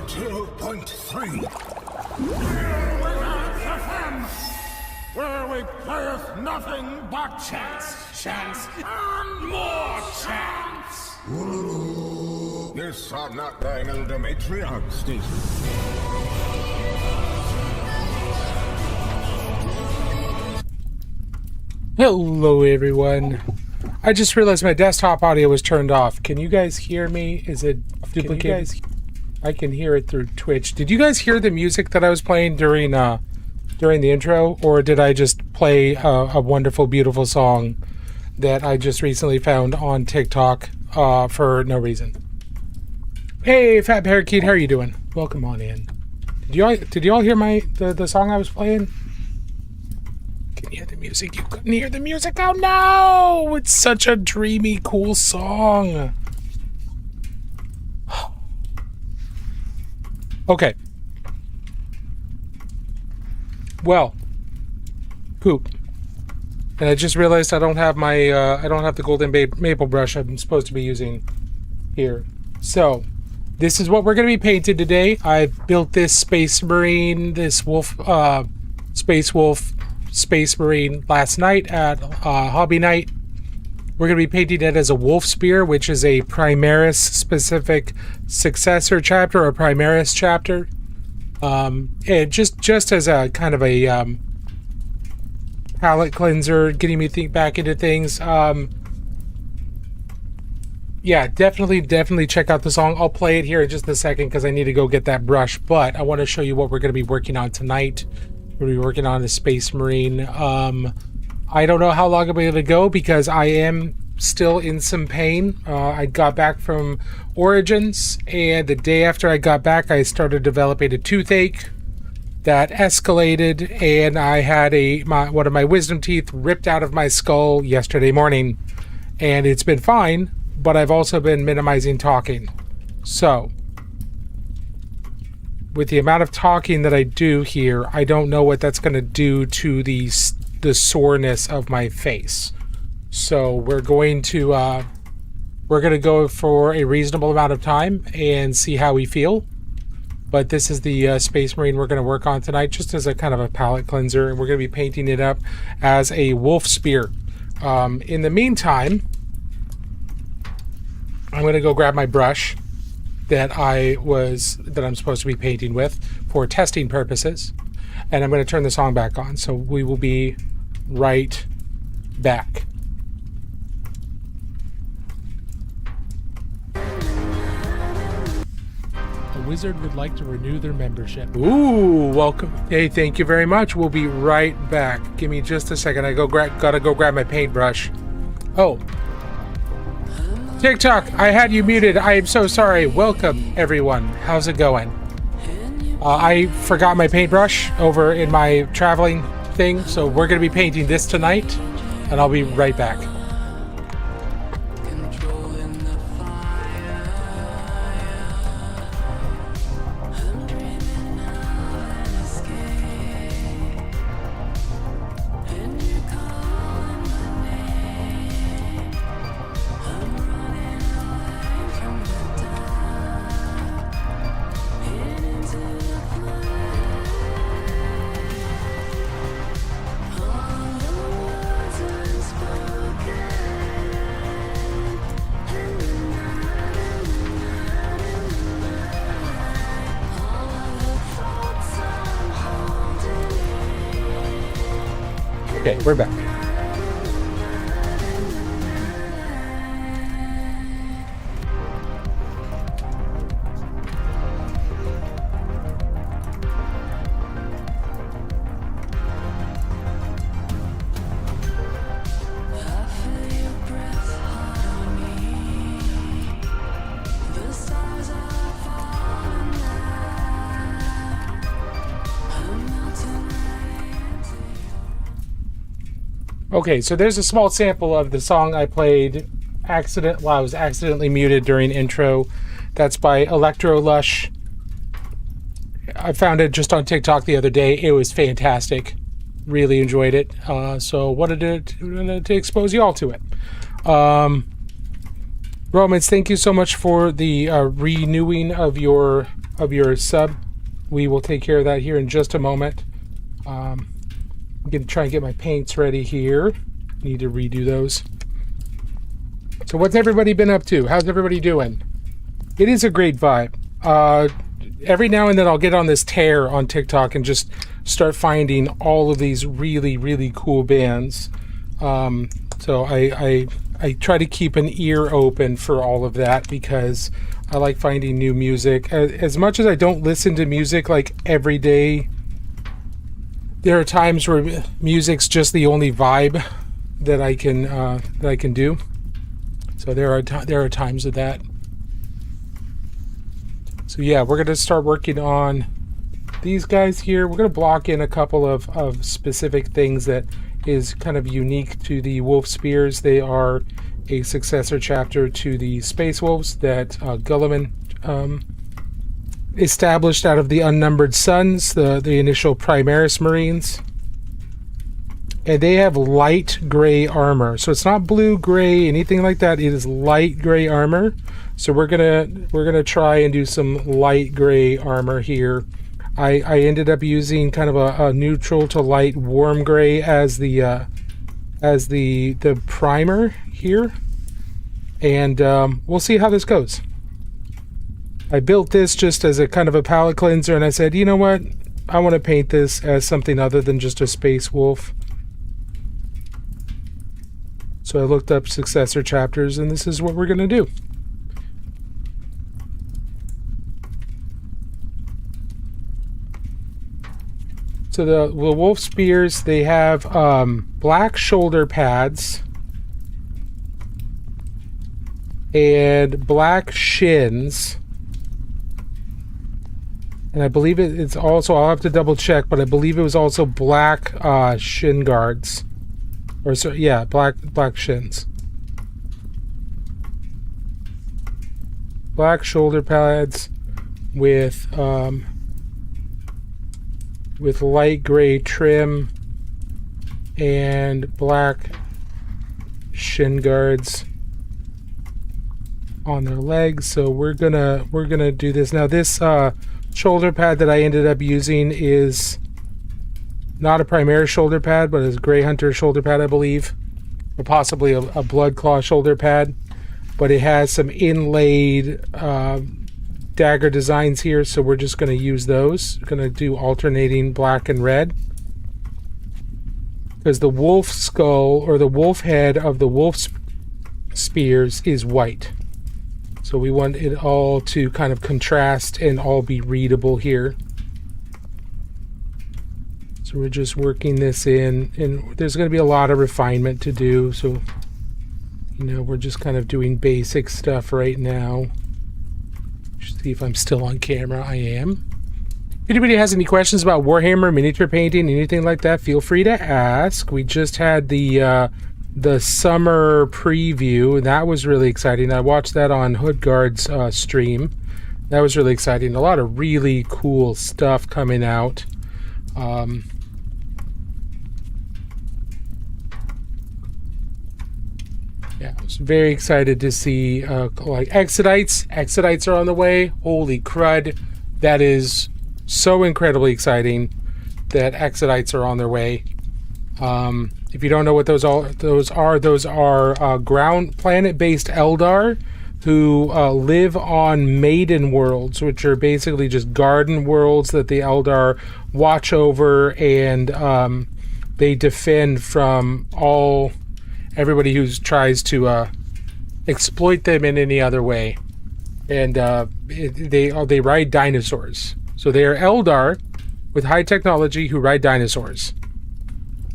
2.3. Here we have the fun, where we playeth nothing but chance, and more chance. This are not thine elder matriarch, Stacy. Hello everyone. I just realized my desktop audio was turned off. Can you guys hear me? Is it duplicated? I can hear it through Twitch. Did you guys hear the music that I was playing during the intro, or did I just play a wonderful, beautiful song that I just recently found on TikTok for no reason? Hey, Fat Parakeet, how are you doing? Welcome on in. Did you all hear the song I was playing? Can you hear the music? You couldn't hear the music? Oh no! It's such a dreamy, cool song. Okay. Well, poop. And I just realized I don't have my I don't have the golden maple brush I'm supposed to be using here. So, this is what we're going to be painting today. I built this Space Marine, this wolf, Space Wolf, Space Marine last night at Hobby Night. We're going to be painting it as a wolf spear, which is a Primaris specific successor chapter or Primaris chapter. And just as a kind of a palette cleanser, getting me back into things. Yeah, definitely check out the song. I'll play it here in just a second because I need to go get that brush. But I want to show you what we're going to be working on tonight. We're going to be working on the Space Marine. I don't know how long I'll be able to go because I am still in some pain. I got back from Origins, and the day after I got back, I started developing a toothache that escalated, and I had one of my wisdom teeth ripped out of my skull yesterday morning, and it's been fine, but I've also been minimizing talking. So, with the amount of talking that I do here, I don't know what that's going to do to the soreness of my face. So we're going to go for a reasonable amount of time and see how we feel. But this is the Space Marine we're going to work on tonight, just as a kind of a palette cleanser, and we're going to be painting it up as a wolf spear. In the meantime, I'm going to go grab my brush that I'm supposed to be painting with for testing purposes, and I'm going to turn the song back on. So we will be right back. A wizard would like to renew their membership. Ooh, welcome. Hey, thank you very much. We'll be right back. Give me just a second. I gotta go grab my paintbrush. Oh. TikTok, I had you muted. I am so sorry. Welcome, everyone. How's it going? I forgot my paintbrush over in my traveling thing, so we're going to be painting this tonight, and I'll be right back. Okay, we're back. Okay, so there's a small sample of the song I played I was accidentally muted during intro. That's by Electro Lush. I found it just on TikTok the other day. It was fantastic. Really enjoyed it. So wanted to expose y'all to it. Romans, thank you so much for the renewing of your of your sub. We will take care of that here in just a moment. I'm going to try and get my paints ready here. Need to redo those. So what's everybody been up to? How's everybody doing? It is a great vibe. Every now and then I'll get on this tear on TikTok and just start finding all of these really, really cool bands. So I try to keep an ear open for all of that because I like finding new music. As much as I don't listen to music like every day, there are times where music's just the only vibe that I can do. So there are times of that. So yeah, we're gonna start working on these guys here. We're gonna block in a couple of specific things that is kind of unique to the Wolf Spears. They are a successor chapter to the Space Wolves that Guilliman established out of the Unnumbered Suns, the initial Primaris Marines. And they have light gray armor. So it's not blue, gray, anything like that. It is light gray armor. So we're gonna try and do some light gray armor here. I ended up using kind of a neutral to light warm gray as the primer here, and we'll see how this goes. I built this just as a kind of a palette cleanser, and I said, you know what, I want to paint this as something other than just a Space Wolf. So I looked up successor chapters, and this is what we're gonna do. So the Wolf Spears, they have black shoulder pads and black shins. And I believe it's also, I'll have to double check, but I believe it was also black shin guards. Or so, yeah, black shins. Black shoulder pads with light gray trim and black shin guards on their legs. So we're gonna do this now. This shoulder pad that I ended up using is not a Primaris shoulder pad, but it's a Grey Hunter shoulder pad, I believe, or possibly a Bloodclaw shoulder pad. But it has some inlaid dagger designs here, so we're just going to use those. We're going to do alternating black and red, because the wolf skull or the wolf head of the wolf spears is white, so we want it all to kind of contrast and all be readable here. So we're just working this in, and there's going to be a lot of refinement to do, so you know, we're just kind of doing basic stuff right now. See if I'm still on camera. I am. If anybody has any questions about Warhammer, miniature painting, anything like that, feel free to ask. We just had the summer preview, and that was really exciting. I watched that on Hoodguard's stream. That was really exciting. A lot of really cool stuff coming out. Yeah, I was very excited to see like Exodites. Exodites are on the way. Holy crud. That is so incredibly exciting that Exodites are on their way. If you don't know what those are ground planet-based Eldar who live on Maiden Worlds, which are basically just garden worlds that the Eldar watch over, and they defend from everybody who tries to exploit them in any other way. And they ride dinosaurs. So they are Eldar with high technology who ride dinosaurs.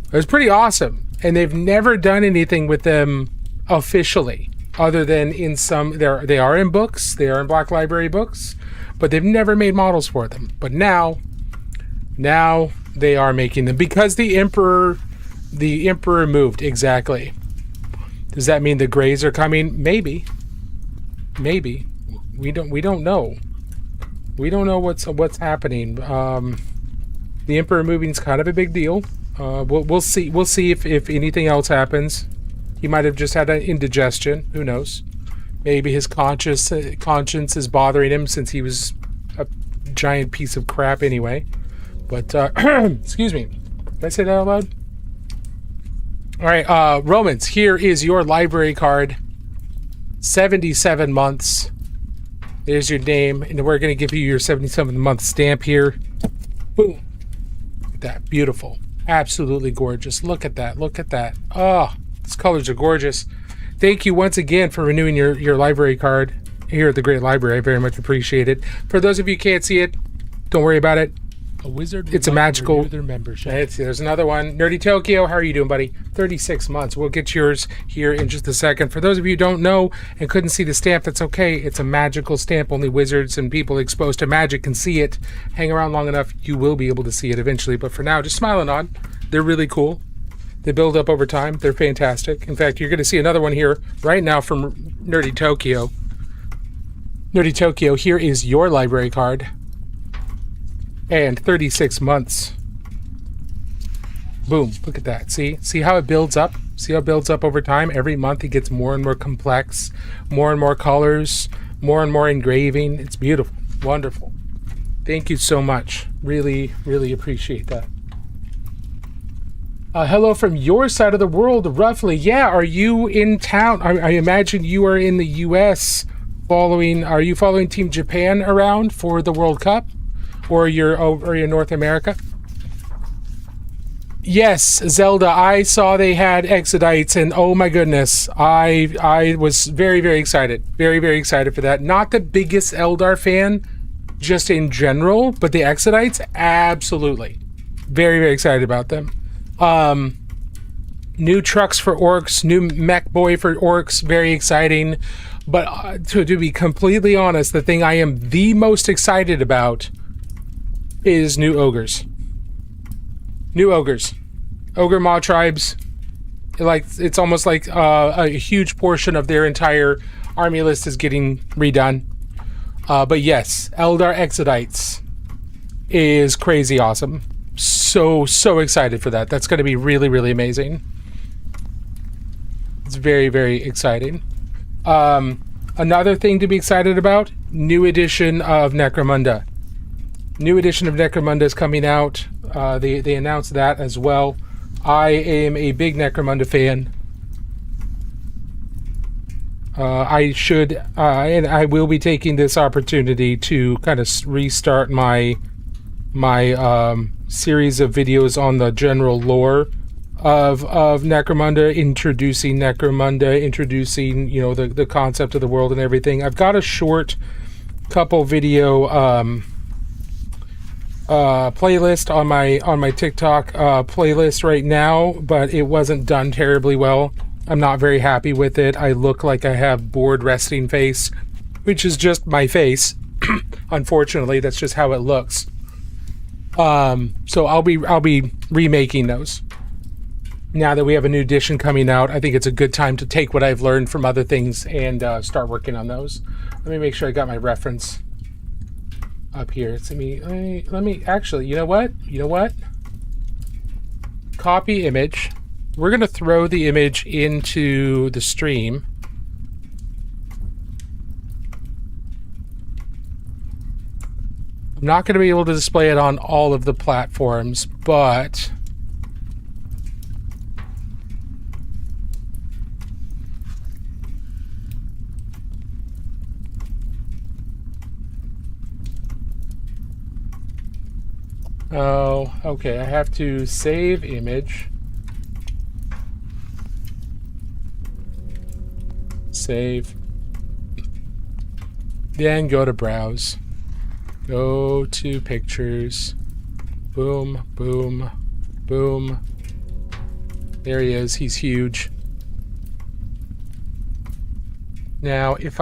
It was pretty awesome. And they've never done anything with them officially, other than in some, they are in books, they are in Black Library books, but they've never made models for them. But now they are making them because the Emperor moved. Exactly. Does that mean the Greys are coming? Maybe. We don't know. We don't know what's happening. The Emperor moving is kind of a big deal. We'll see. We'll see if anything else happens. He might have just had an indigestion. Who knows? Maybe his conscience is bothering him since he was giant piece of crap anyway. But, excuse me. Did I say that out loud? All right, Romans, here is your library card. 77 months. There's your name, and we're going to give you your 77th month stamp here. Boom. Look at that. Beautiful. Absolutely gorgeous. Look at that. Look at that. Oh, these colors are gorgeous. Thank you once again for renewing your library card here at the Great Library. I very much appreciate it. For those of you who can't see it, don't worry about it. A wizard. It's a magical. Their membership. There's another one. Nerdy Tokyo, how are you doing, buddy? 36 months. We'll get yours here in just a second. For those of you who don't know and couldn't see the stamp, that's okay. It's a magical stamp. Only wizards and people exposed to magic can see it. Hang around long enough, you will be able to see it eventually. But for now, just smiling on. They're really cool. They build up over time. They're fantastic. In fact, you're going to see another one here right now from Nerdy Tokyo. Nerdy Tokyo, here is your library card. And 36 months. Boom. Look at that. See how it builds up? See how it builds up over time? Every month it gets more and more complex, more and more colors, more and more engraving. It's beautiful. Wonderful. Thank you so much. Really, really appreciate that. Hello from your side of the world, roughly. Yeah, are you in town? I imagine you are in the U.S. Are you following Team Japan around for the World Cup? Or you're over in North America? Yes, Zelda, I saw they had Exodites, and oh my goodness, I was very, very excited. Very, very excited for that. Not the biggest Eldar fan, just in general, but the Exodites, absolutely. Very, very excited about them. New trucks for orcs, new mech boy for orcs, very exciting. But to be completely honest, the thing I am the most excited about is new ogres. New ogres. Ogre Maw tribes. It's almost like a huge portion of their entire army list is getting redone. But yes, Eldar Exodites is crazy awesome. So excited for that. That's going to be really, really amazing. It's very, very exciting. Another thing to be excited about, new edition of Necromunda. New edition of Necromunda is coming out. They announced that as well. I am a big Necromunda fan. And I will be taking this opportunity to kind of restart my series of videos on the general lore of Necromunda, introducing Necromunda, introducing the concept of the world and everything. I've got a short couple video playlist on my TikTok playlist right now, but it wasn't done terribly well. I'm not very happy with it. I look like I have bored resting face, which is just my face. Unfortunately, that's just how it looks. So I'll be remaking those. Now that we have a new edition coming out, I think it's a good time to take what I've learned from other things and start working on those. Let me make sure I got my reference up here. Let me actually, you know what? Copy image. We're going to throw the image into the stream. I'm not going to be able to display it on all of the platforms, but oh, okay. I have to save image. Save. Then go to browse. Go to pictures. Boom, boom, boom. There he is. He's huge. Now, he's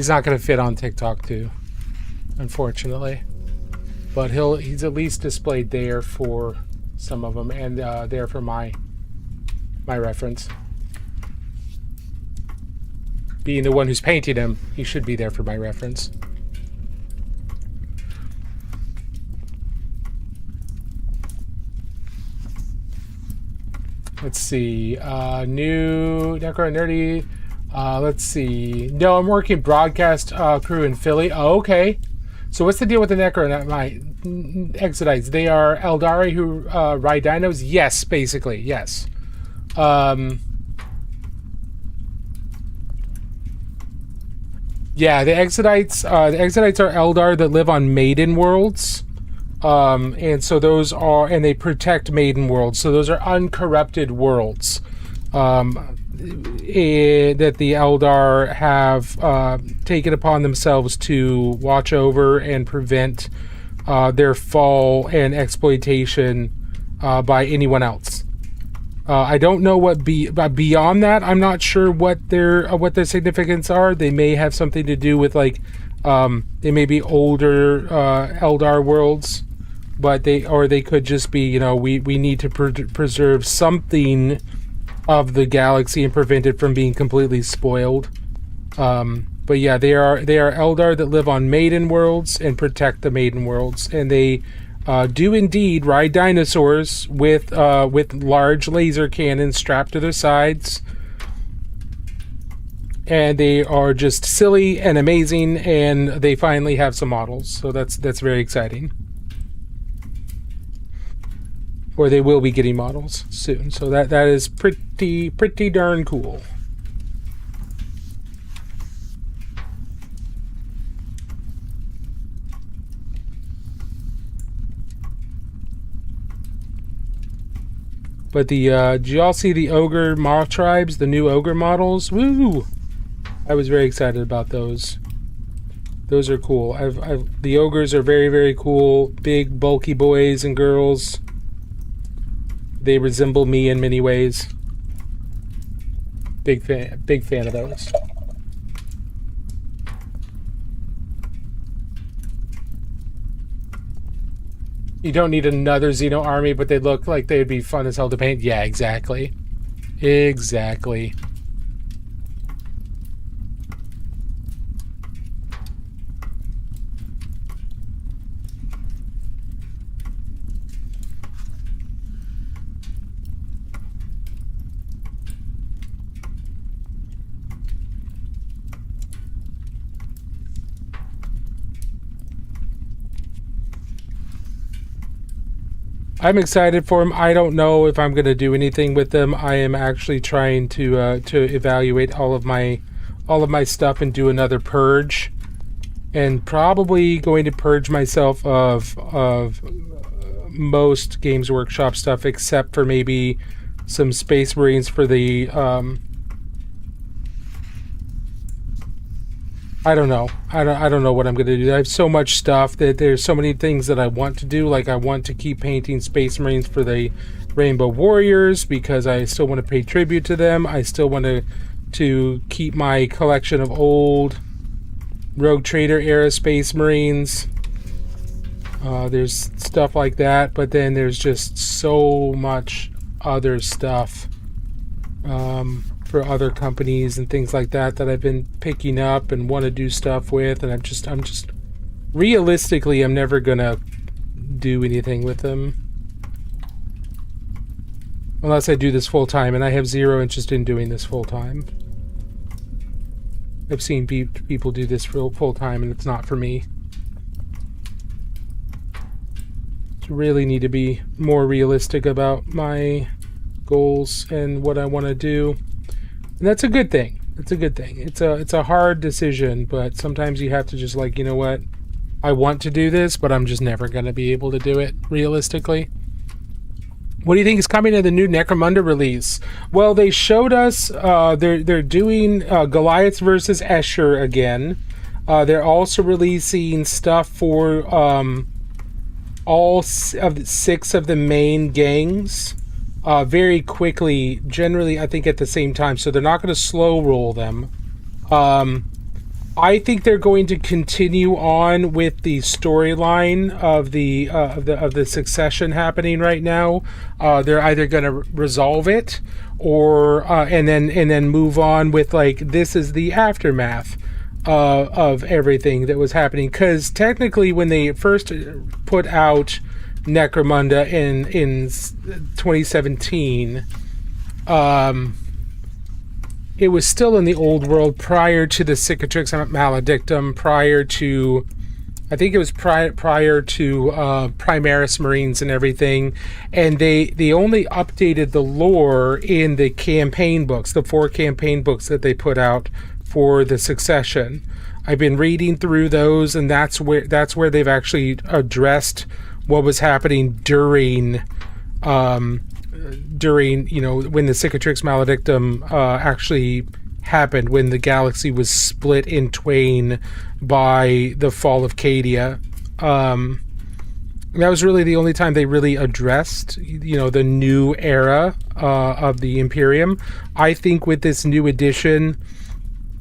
not going to fit on TikTok too, unfortunately. But he's at least displayed there for some of them, and there for my reference. Being the one who's painting him, he should be there for my reference. Let's see. New Necro Nerdy. Let's see. No, I'm working broadcast crew in Philly. Oh, okay. So what's the deal with the Exodites? They are Eldari who ride dinos? Yes, basically, yes. Yeah, the Exodites are Eldar that live on Maiden Worlds. And so those are, and they protect Maiden Worlds. So those are uncorrupted worlds. That the Eldar have taken upon themselves to watch over and prevent their fall and exploitation by anyone else. I don't know what beyond that. I'm not sure what their significance are. They may have something to do with like they may be older Eldar worlds, but they could just be, we need to preserve something of the galaxy and prevent it from being completely spoiled. But yeah, they are Eldar that live on Maiden Worlds and protect the Maiden Worlds, and they do indeed ride dinosaurs with large laser cannons strapped to their sides, and they are just silly and amazing, and they finally have some models, so that's very exciting. Or they will be getting models soon, so that is pretty darn cool. But did y'all see the Ogre Moth Tribes, the new Ogre models? Woo! I was very excited about those. Those are cool. The Ogres are very, very cool. Big, bulky boys and girls. They resemble me in many ways. Big fan of those. You don't need another Xeno army, but they look like they'd be fun as hell to paint. Yeah, exactly. Exactly. I'm excited for them. I don't know if I'm going to do anything with them. I am actually trying to evaluate all of my stuff and do another purge, and probably going to purge myself of most Games Workshop stuff, except for maybe some Space Marines for the I don't know. I don't know what I'm going to do. I have so much stuff that there's so many things that I want to do. Like I want to keep painting Space Marines for the Rainbow Warriors because I still want to pay tribute to them. I still want to keep my collection of old Rogue Trader era Space Marines. There's stuff like that, but then there's just so much other stuff. For other companies and things like that I've been picking up and want to do stuff with, and I'm just realistically I'm never gonna do anything with them unless I do this full time, and I have zero interest in doing this full time. I've seen people do this full time, and it's not for me. Really need to be more realistic about my goals and what I want to do. And that's a good thing. It's a good thing. It's a hard decision, but sometimes you have to just like, you know what? I want to do this, but I'm just never going to be able to do it realistically. What do you think is coming to the new Necromunda release? Well, they showed us they're doing Goliath versus Escher again. They're also releasing stuff for all 6 of the main gangs. Very quickly, generally I think at the same time, so they're not going to slow roll them. I think they're going to continue on with the storyline of the succession happening right now. They're either going to resolve it or and then move on with like this is the aftermath of everything that was happening, because technically when they first put out Necromunda in 2017, it was still in the old world prior to the Cicatrix Maledictum, prior to I think it was prior to Primaris Marines and everything, and they only updated the lore in the campaign books, the 4 campaign books that they put out for the Succession. I've been reading through those, and that's where they've actually addressed what was happening during when the Cicatrix Maledictum actually happened, when the galaxy was split in twain by the fall of Cadia. That was really the only time they really addressed, the new era of the Imperium. I think with this new edition,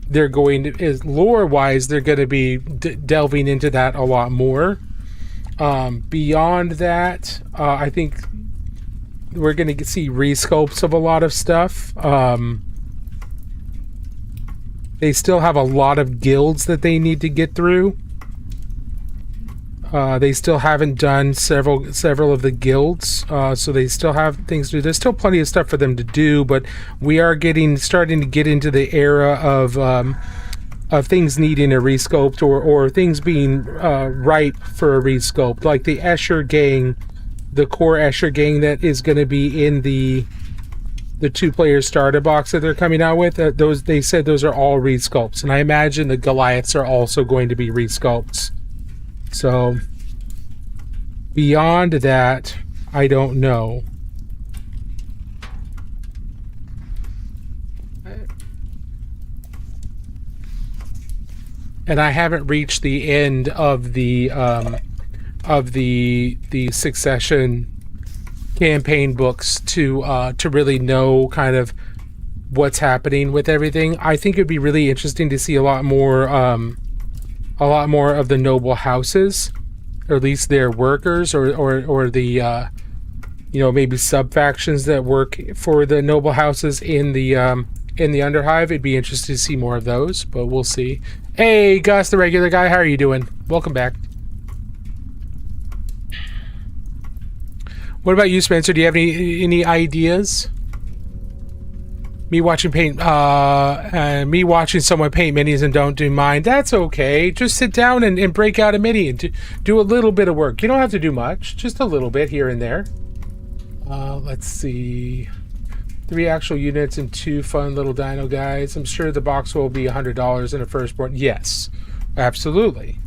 they're going to, lore-wise, they're going to be delving into that a lot more. Beyond that, I think we're going to see resculpts of a lot of stuff. They still have a lot of guilds that they need to get through. They still haven't done several of the guilds, so they still have things to do. There's still plenty of stuff for them to do, but we are starting to get into the era of things needing a resculpt, or things being ripe for a resculpt, like the Escher gang, the core Escher gang that is going to be in the 2-player starter box that they're coming out with. They said those are all resculpts, and I imagine the Goliaths are also going to be resculpts. So beyond that, I don't know. And I haven't reached the end of the Succession campaign books to really know kind of what's happening with everything. I think it'd be really interesting to see a lot more of the noble houses, or at least their workers, or the maybe sub factions that work for the noble houses in the Underhive. It'd be interesting to see more of those, but we'll see. Hey Gus, the regular guy, how are you doing? Welcome back. What about you, Spencer? Do you have any ideas? Me watching someone paint minis and don't do mine. That's okay. Just sit down and break out a mini and do a little bit of work. You don't have to do much. Just a little bit here and there. Let's see. 3 actual units and 2 fun little dino guys. I'm sure the box will be $100 in a firstborn. Yes, absolutely.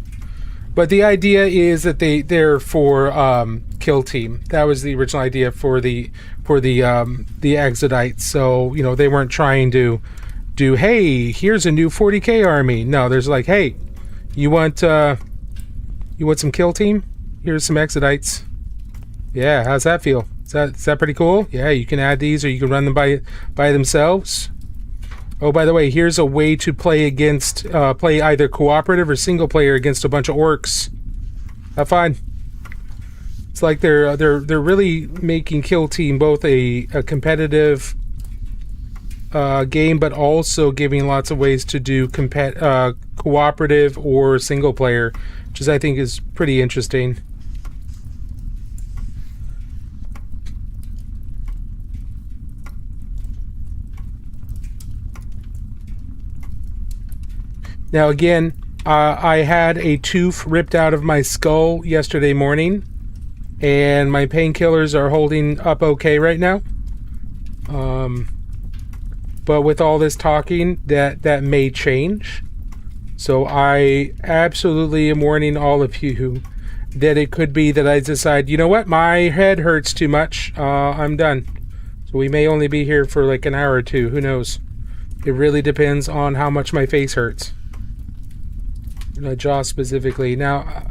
But the idea is that they're for kill team. That was the original idea for the Exodites. So they weren't trying to do, hey, here's a new 40k army. No, there's like, hey, you want some kill team? Here's some Exodites. Yeah, how's that feel? Is that pretty cool? Yeah, you can add these, or you can run them by themselves. Oh, by the way, here's a way to play either cooperative or single player against a bunch of orcs. Have fun. It's like they're really making Kill Team both a competitive game, but also giving lots of ways to do cooperative or single player, which I think is pretty interesting. Now again, I had a tooth ripped out of my skull yesterday morning, and my painkillers are holding up okay right now. But with all this talking, that may change. So I absolutely am warning all of you that it could be that I decide, you know what, my head hurts too much. I'm done. So we may only be here for like an hour or two. Who knows? It really depends on how much my face hurts. My jaw specifically. Now,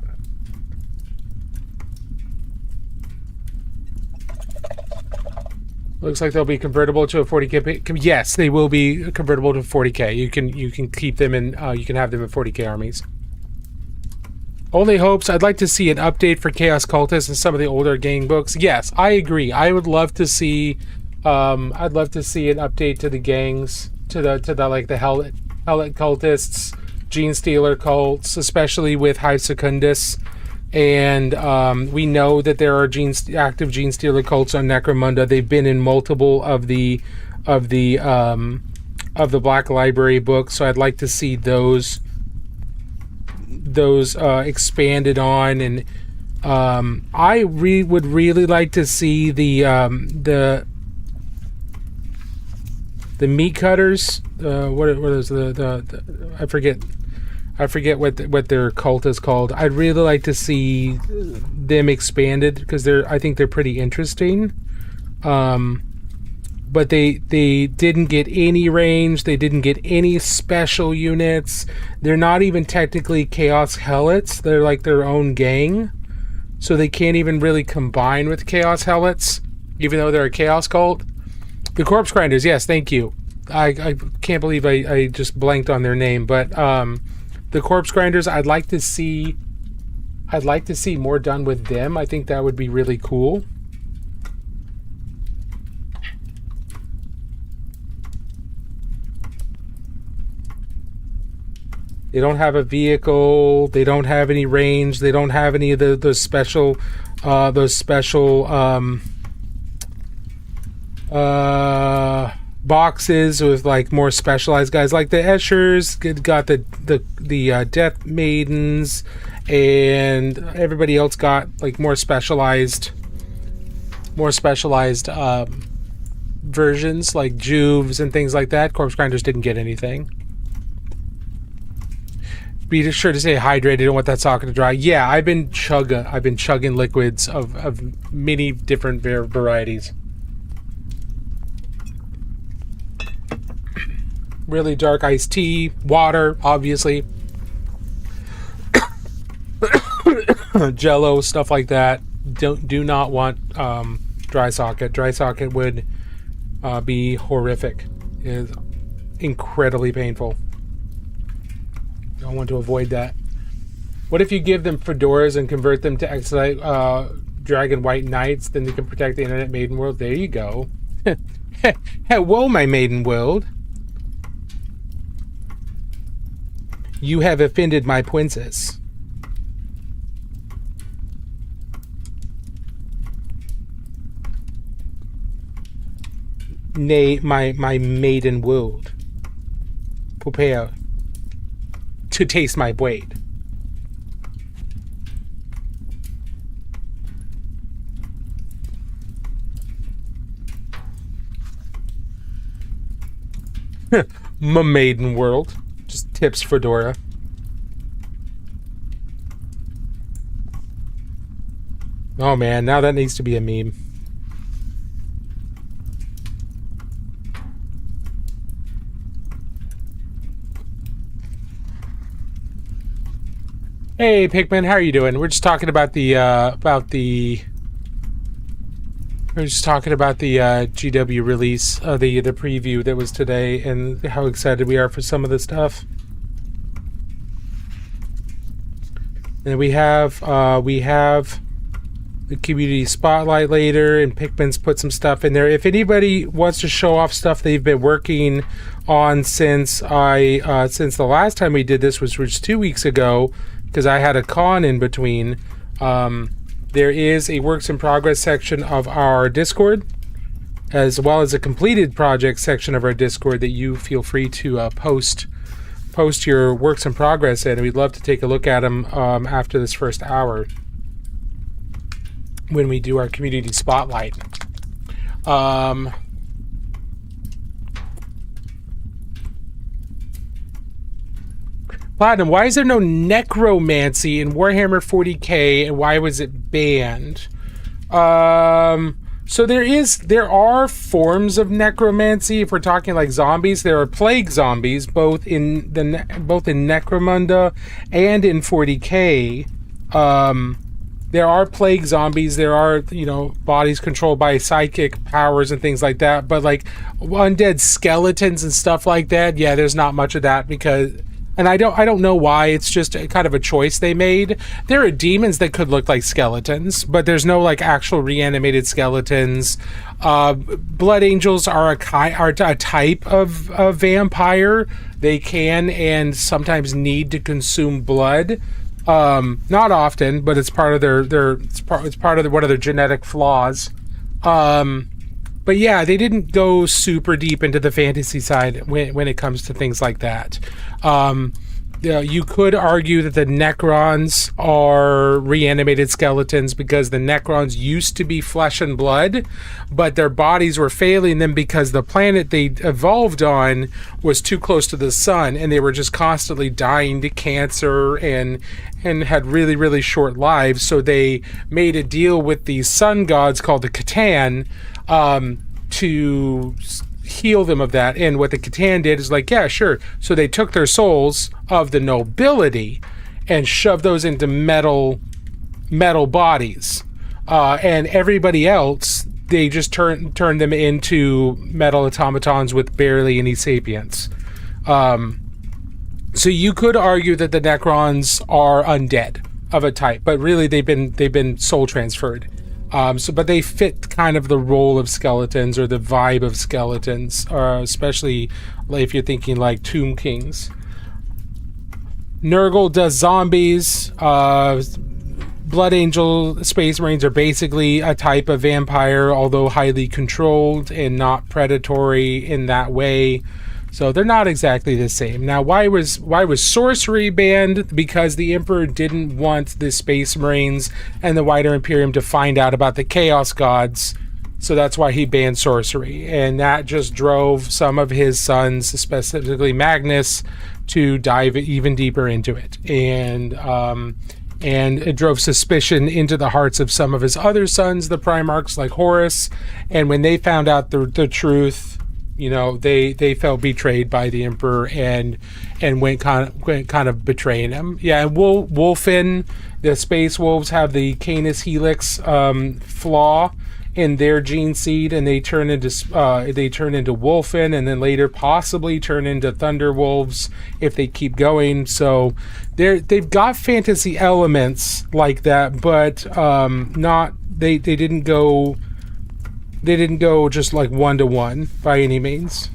looks like they'll be convertible to a 40k. Yes, they will be convertible to 40k. You can keep them in. You can have them in 40k armies. Only hopes. I'd like to see an update for Chaos Cultists and some of the older gang books. Yes, I agree. I would love to see. I'd love to see an update to the gangs, to the like the Helot cultists, Gene Stealer cults, especially with Hive Secundus, and we know that there are active Gene Stealer cults on Necromunda. They've been in multiple of the Black Library books, so I'd like to see those those expanded on, and I would really like to see the meat cutters. What is the I forget what their cult is called. I'd really like to see them expanded because I think they're pretty interesting. But they didn't get any range. They didn't get any special units. They're not even technically Chaos Helots. They're like their own gang, so they can't even really combine with Chaos Helots, even though they're a Chaos cult. The Corpse Grinders, yes, thank you. I can't believe I just blanked on their name, but the Corpse Grinders, I'd like to see more done with them. I think that would be really cool. They don't have a vehicle. They don't have any range. They don't have any of those special boxes with like more specialized guys. Like the Eschers got the Death Maidens, and everybody else got like more specialized versions like Juves and things like that. Corpse Grinders didn't get anything. Be sure to stay hydrated. Don't want that socket to dry. Yeah, I've been chugging liquids of many different varieties. Really dark iced tea, water, obviously, Jello, stuff like that. Do not want dry socket. Dry socket would be horrific. It is incredibly painful. I want to avoid that. What if you give them fedoras and convert them to Exilite Dragon White Knights? Then they can protect the internet maiden world. There you go. Whoa, my maiden world. You have offended my princess. Nay, my maiden world. Prepare to taste my blade. My maiden world. Just tips fedora. Oh man, now that needs to be a meme. Hey Pikmin, how are you doing? We're just talking about the GW release, the preview that was today, and how excited we are for some of the stuff. And we have the community spotlight later, and Pikmin's put some stuff in there. If anybody wants to show off stuff they've been working on since the last time we did this, which was 2 weeks ago, because I had a con in between, there is a works in progress section of our Discord, as well as a completed project section of our Discord that you feel free to post your works in progress in, and we'd love to take a look at them after this first hour when we do our community spotlight. Platinum, why is there no necromancy in Warhammer 40k, and why was it banned? So there are forms of necromancy. If we're talking like zombies, there are plague zombies both in Necromunda and in 40k. There are plague zombies. There are, bodies controlled by psychic powers and things like that. But like undead skeletons and stuff like that, yeah, there's not much of that because. And I don't know why. It's just kind of a choice they made. There are demons that could look like skeletons, but there's no like actual reanimated skeletons. Blood angels are a type of vampire. They can and sometimes need to consume blood. Not often, but it's part of one of their genetic flaws. But yeah, they didn't go super deep into the fantasy side when it comes to things like that. you could argue that the Necrons are reanimated skeletons because the Necrons used to be flesh and blood, but their bodies were failing them because the planet they evolved on was too close to the sun, and they were just constantly dying to cancer and had really, really short lives. So they made a deal with these sun gods called the Catan to heal them of that. And what the Catan did is like, yeah, sure. So they took their souls of the nobility and shoved those into metal bodies, and everybody else they just turned them into metal automatons with barely any sapience. So you could argue that the Necrons are undead of a type, but really they've been soul transferred. But they fit kind of the role of skeletons or the vibe of skeletons, especially if you're thinking like Tomb Kings. Nurgle does zombies. Blood Angel Space Marines are basically a type of vampire, although highly controlled and not predatory in that way. So they're not exactly the same. Now, why was sorcery banned? Because the Emperor didn't want the Space Marines and the wider Imperium to find out about the Chaos Gods. So that's why he banned sorcery. And that just drove some of his sons, specifically Magnus, to dive even deeper into it. And it drove suspicion into the hearts of some of his other sons, the Primarchs like Horus. And when they found out the truth, you know, they felt betrayed by the Emperor and went kind of betraying him. Yeah, and Wolfen, the Space Wolves have the Canis Helix flaw in their gene seed, and they turn into Wolfen, and then later possibly turn into Thunder Wolves if they keep going. So they've got fantasy elements like that, but they didn't go. They didn't go just like 1-to-1 by any means.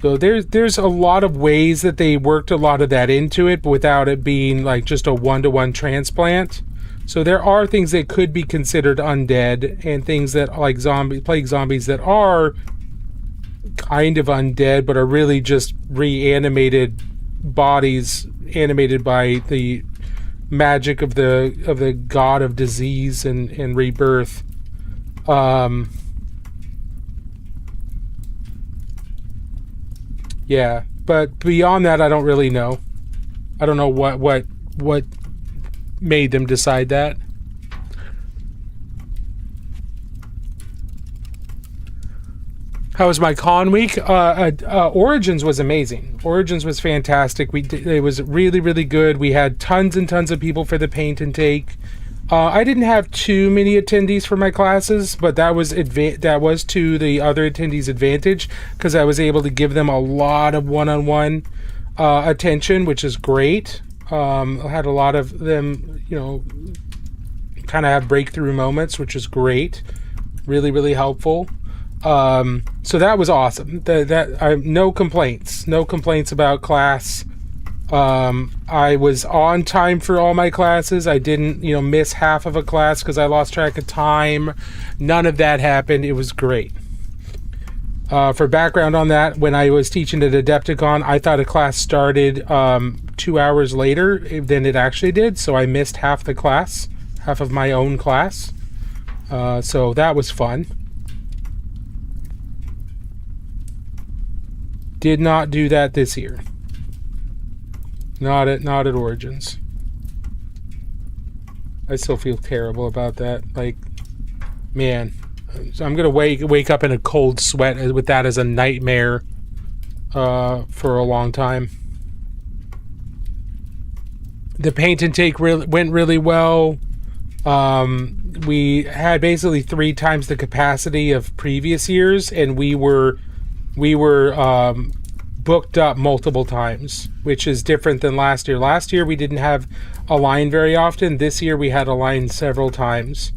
So there's a lot of ways that they worked a lot of that into it, but without it being like just a 1-to-1 transplant. So there are things that could be considered undead, and things that like plague zombies that are kind of undead, but are really just reanimated bodies animated by the magic of the god of disease and rebirth. Yeah, but beyond that, I don't really know. I don't know what made them decide that. How was my con week? Origins was amazing. Origins was fantastic. It was really, really good. We had tons and tons of people for the paint and take. I didn't have too many attendees for my classes, but that was to the other attendees' advantage, because I was able to give them a lot of one-on-one attention, which is great. I had a lot of them, you know, kind of have breakthrough moments, which is great. Really, really helpful. So that was awesome. No complaints about class. I was on time for all my classes. I didn't, miss half of a class because I lost track of time. None of that happened. It was great. For background on that, when I was teaching at Adepticon, I thought a class started 2 hours later than it actually did, so I missed half the class, half of my own class. So that was fun. Did not do that this year. Not at Origins. I still feel terrible about that. Like, man, so I'm gonna wake up in a cold sweat with that as a nightmare for a long time. The paint and take went really well. We had basically 3 times the capacity of previous years, and we were booked up multiple times, which is different than last year. Last year we didn't have a line very often. This year we had a line several times,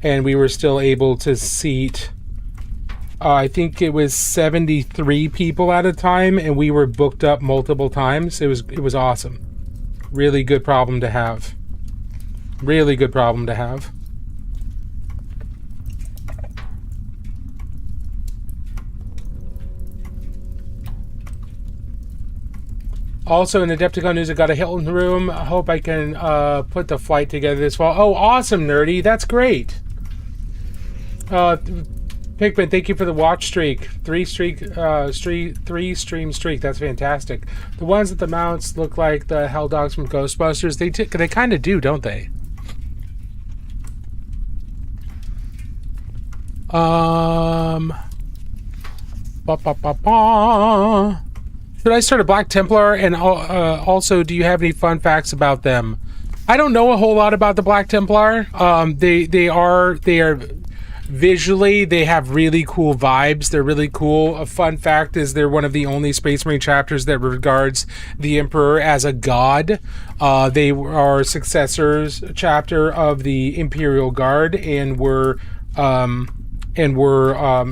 and we were still able to seat I think it was 73 people at a time, and we were booked up multiple times. It was awesome. Really good problem to have. Really good problem to have. Also, in Adepticon news, I got a Hilton room. I hope I can put the flight together this fall. Oh, awesome, Nerdy. That's great. Pikmin, thank you for the watch streak. Three stream streak. That's fantastic. The ones at the mounts look like the Hell Dogs from Ghostbusters. They kind of do, don't they? Should I start a Black Templar? And also, do you have any fun facts about them? I don't know a whole lot about the Black Templar. They are visually, they have really cool vibes. They're really cool. A fun fact is they're one of the only Space Marine chapters that regards the Emperor as a god. They are successors chapter of the Imperial Guard and were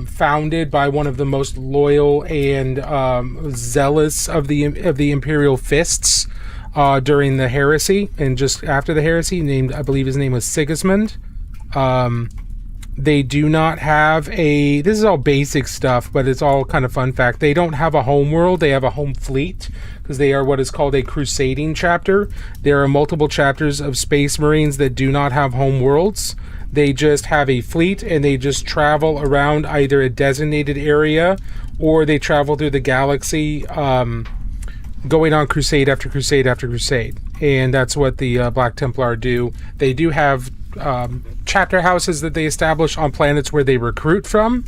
founded by one of the most loyal and zealous of the Imperial Fists during the Heresy, and just after the Heresy, I believe his name was Sigismund. They do not have this is all basic stuff, but it's all kind of fun fact. They don't have a home world, they have a home fleet, because they are what is called a crusading chapter. There are multiple chapters of Space Marines that do not have home worlds. They just have a fleet, and they just travel around either a designated area, or they travel through the galaxy, going on crusade after crusade after crusade. And that's what the Black Templar do. They do have chapter houses that they establish on planets where they recruit from.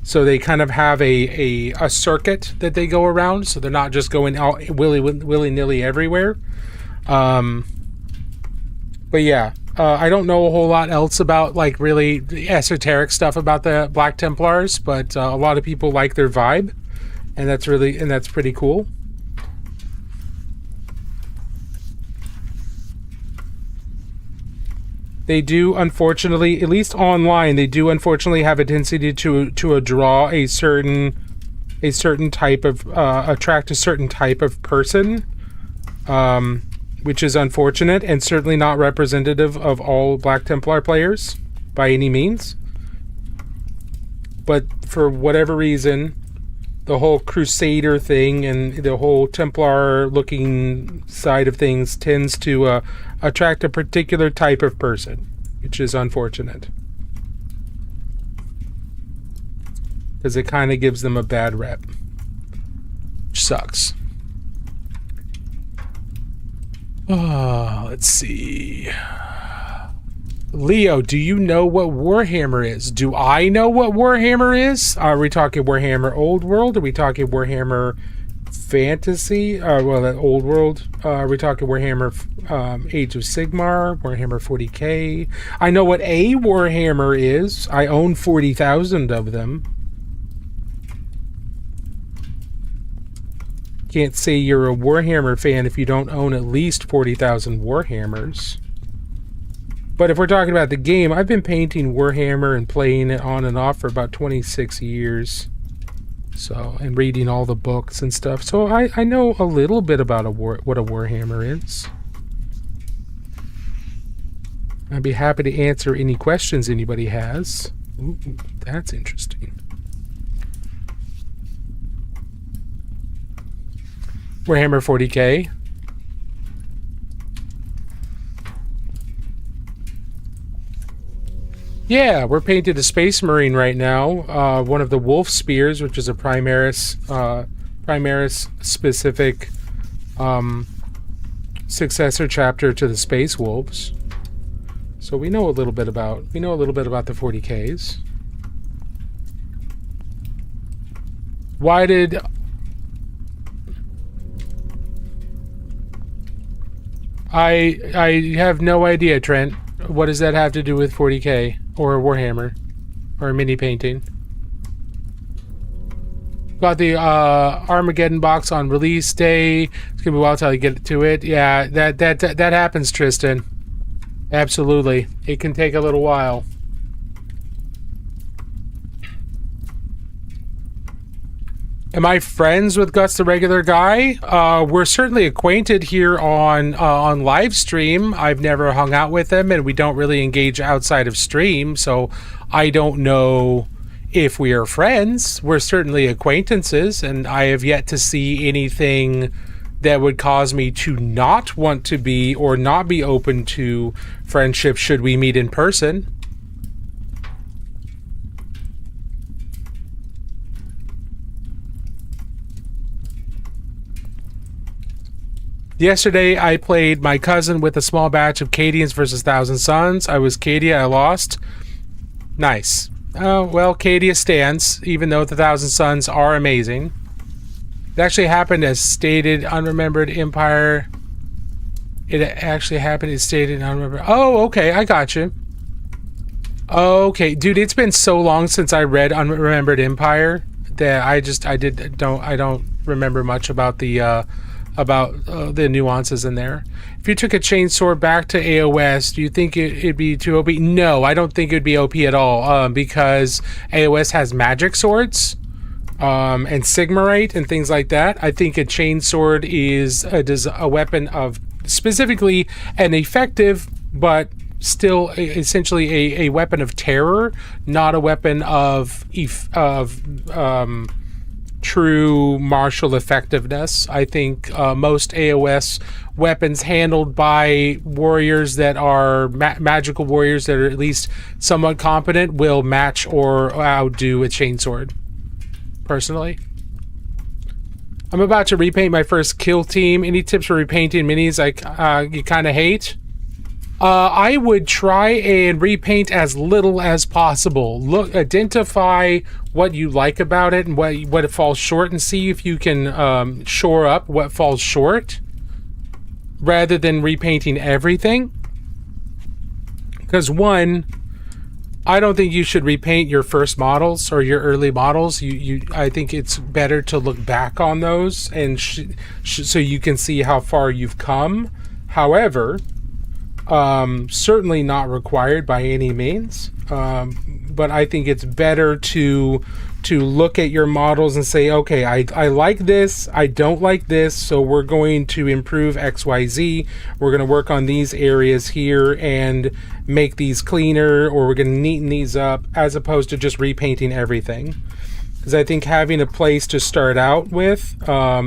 So they kind of have a circuit that they go around. So they're not just going out willy-nilly everywhere. But yeah, I don't know a whole lot else about like really esoteric stuff about the Black Templars, but a lot of people like their vibe, and that's pretty cool. They do, unfortunately, at least online, they do unfortunately have a tendency to draw a certain type of attract a certain type of person, which is unfortunate and certainly not representative of all Black Templar players by any means. But for whatever reason, the whole Crusader thing and the whole Templar-looking side of things tends to attract a particular type of person, which is unfortunate. Because it kind of gives them a bad rep. Which sucks. Let's see. Leo, do you know what Warhammer is? Do I know what Warhammer is? Are we talking Warhammer Old World? Are we talking Warhammer Fantasy? Old World. Are we talking Warhammer Age of Sigmar? Warhammer 40k? I know what a Warhammer is. I own 40,000 of them. Can't say you're a Warhammer fan if you don't own at least 40,000 Warhammers. But if we're talking about the game, I've been painting Warhammer and playing it on and off for about 26 years. So, and reading all the books and stuff. So I know a little bit about what a Warhammer is. I'd be happy to answer any questions anybody has. Ooh, that's interesting. Warhammer 40k. Yeah, we're painting a Space Marine right now. One of the Wolf Spears, which is a Primaris specific successor chapter to the Space Wolves. So we know a little bit about the 40Ks. Why did I have no idea, Trent. What does that have to do with 40k or Warhammer or mini painting? Got the Armageddon box on release day. It's gonna be a while till I get to it. Yeah, that happens, Tristan. Absolutely, it can take a little while. Am I friends with Guts the Regular Guy? We're certainly acquainted here on live stream. I've never hung out with him, and we don't really engage outside of stream, so I don't know if we are friends. We're certainly acquaintances, and I have yet to see anything that would cause me to not want to be or not be open to friendship should we meet in person. Yesterday, I played my cousin with a small batch of Cadians versus Thousand Suns. I was Cadia, I lost. Nice. Oh, well, Cadia stands, even though the Thousand Suns are amazing. It actually happened as stated, Unremembered Empire. It actually happened as stated, Unremembered... Oh, okay, I got you. Okay, dude, it's been so long since I read Unremembered Empire that I don't remember much about the nuances in there. If you took a chainsword back to AOS, do you think it'd be too OP? No, I don't think it'd be OP at all, because AOS has magic swords, and Sigmarite and things like that. I think a chainsword is a weapon of specifically an effective, but still essentially a weapon of terror, not a weapon of true martial effectiveness. I think most AOS weapons handled by warriors that are magical warriors that are at least somewhat competent will match or outdo a chainsword, personally. I'm about to repaint my first kill team. Any tips for repainting minis you kind of hate? I would try and repaint as little as possible. Look, identify what you like about it and what it falls short, and see if you can shore up what falls short, rather than repainting everything. Because one, I don't think you should repaint your first models or your early models. I think it's better to look back on those and so you can see how far you've come. However, certainly not required by any means, but I think it's better to look at your models and say, okay, I like this, I don't like this, so we're going to improve XYZ, we're going to work on these areas here and make these cleaner, or we're going to neaten these up, as opposed to just repainting everything. Because I think having a place to start out with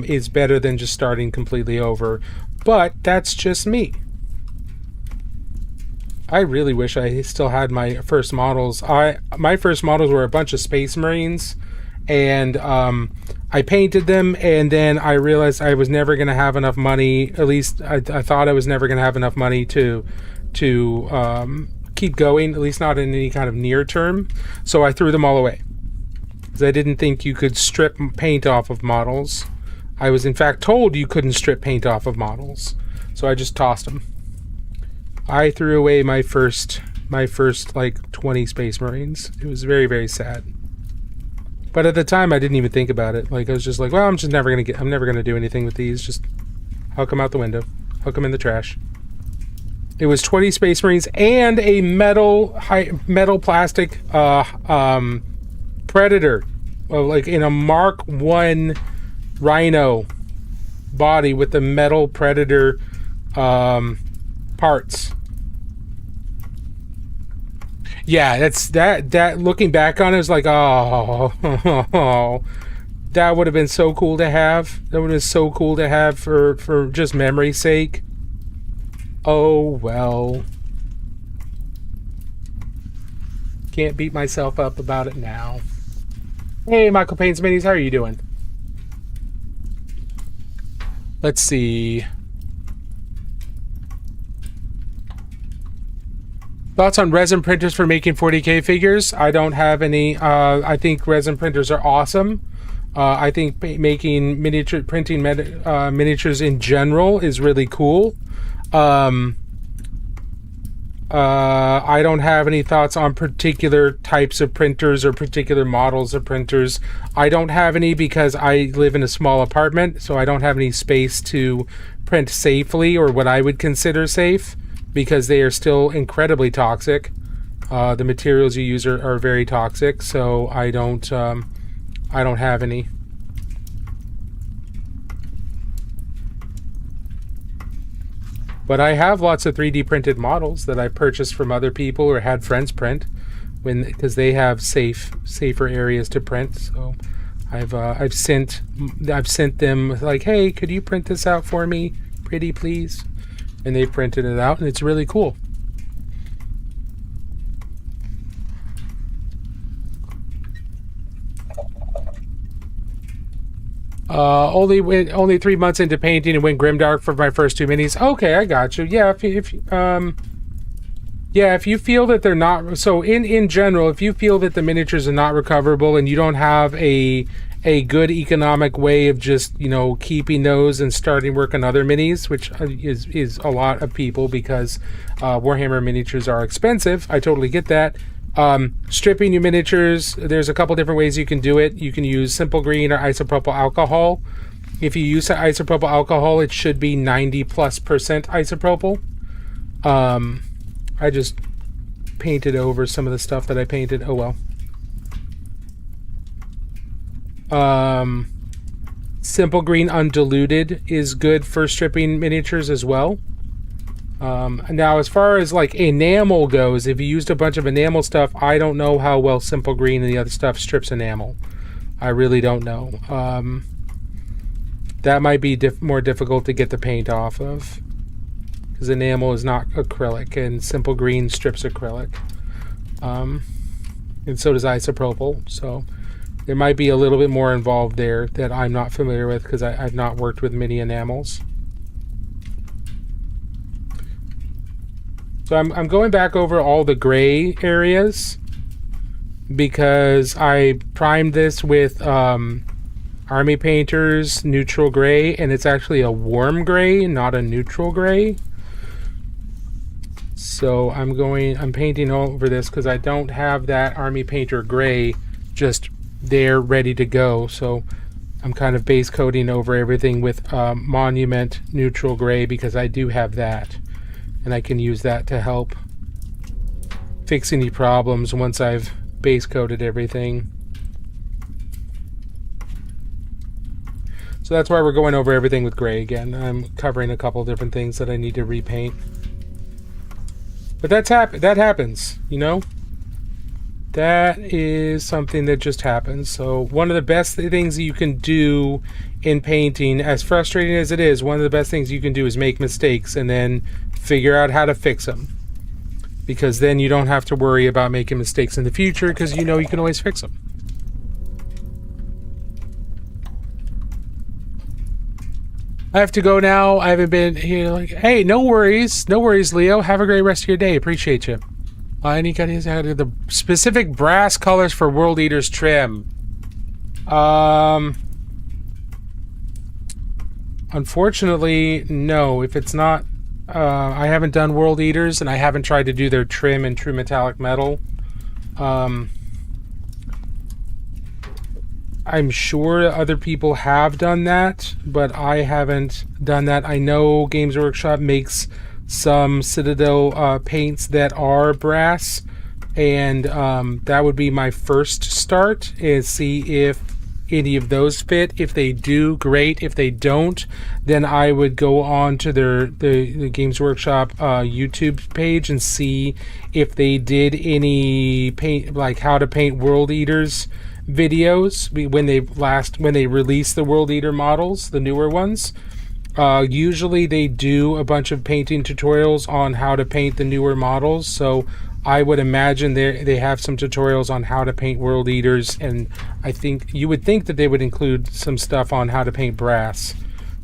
is better than just starting completely over. But that's just me. I really wish I still had my first models. My first models were a bunch of Space Marines, and I painted them, and then I realized I was never going to have enough money. At least I thought I was never going to have enough money to keep going, at least not in any kind of near term. So I threw them all away, because I didn't think you could strip paint off of models. I was in fact told you couldn't strip paint off of models, so I just tossed them. I threw away my first like 20 Space Marines. It was very, very sad. But at the time I didn't even think about it. Like, I was just like, well, I'm never gonna do anything with these. Just huck them out the window. Huck them in the trash. It was 20 Space Marines and a metal plastic Predator. Like in a Mark 1 Rhino body with the metal Predator parts. Yeah, that looking back on it was like, oh, that would have been so cool to have. That would have been so cool to have for just memory's sake. Oh well. Can't beat myself up about it now. Hey, Michael Payne's Minis, how are you doing? Let's see. Thoughts on resin printers for making 40K figures? I don't have any. I think resin printers are awesome. I think making printing miniatures in general is really cool. I don't have any thoughts on particular types of printers or particular models of printers. I don't have any because I live in a small apartment, so I don't have any space to print safely, or what I would consider safe, because they are still incredibly toxic. The materials you use are very toxic, so I don't have any. But I have lots of 3D printed models that I purchased from other people or had friends print, because they have safer areas to print. So I've sent them like, hey, could you print this out for me, pretty please? And they printed it out, and it's really cool. Only 3 months into painting and went grimdark for my first 2 minis. Okay, I got you. Yeah, if you feel that they're not, so in general, if you feel that the miniatures are not recoverable and you don't have a good economic way of just, you know, keeping those and starting work on other minis, which is a lot of people because Warhammer miniatures are expensive. I totally get that. Stripping your miniatures, there's a couple different ways you can do it. You can use simple green or isopropyl alcohol. If you use isopropyl alcohol, it should be 90+% isopropyl. I just painted over some of the stuff that I painted. Oh well. Simple green undiluted is good for stripping miniatures as well. Now, as far as like enamel goes, if you used a bunch of enamel stuff, I don't know how well simple green and the other stuff strips enamel. I really don't know. That might be more difficult to get the paint off of, because enamel is not acrylic, and simple green strips acrylic. And so does isopropyl. So there might be a little bit more involved there that I'm not familiar with because I've not worked with mini enamels. So I'm going back over all the gray areas because I primed this with Army Painter's neutral gray, and it's actually a warm gray, not a neutral gray. So I'm painting over this because I don't have that Army Painter gray just there ready to go. So I'm kind of base coating over everything with Monument neutral gray because I do have that. And I can use that to help fix any problems once I've base coated everything. So that's why we're going over everything with gray again. I'm covering a couple different things that I need to repaint. But that happens, you know? That is something that just happens. So one of the best things that you can do in painting, as frustrating as it is, one of the best things you can do is make mistakes and then figure out how to fix them. Because then you don't have to worry about making mistakes in the future because you know you can always fix them. I have to go now. I haven't been here. Like, hey, no worries, Leo. Have a great rest of your day. Appreciate you. Any guys had the specific brass colors for World Eaters trim? Unfortunately, no. If it's not, I haven't done World Eaters, and I haven't tried to do their trim in true metallic metal. I'm sure other people have done that, but I haven't done that. I know Games Workshop makes some Citadel paints that are brass, and that would be my first start, is see if any of those fit. If they do, great. If they don't, then I would go on to the Games Workshop YouTube page and see if they did any paint, like how to paint World Eaters videos when they released the World Eater models, the newer ones. Usually they do a bunch of painting tutorials on how to paint the newer models, so I would imagine they have some tutorials on how to paint World Eaters, and I think you would think that they would include some stuff on how to paint brass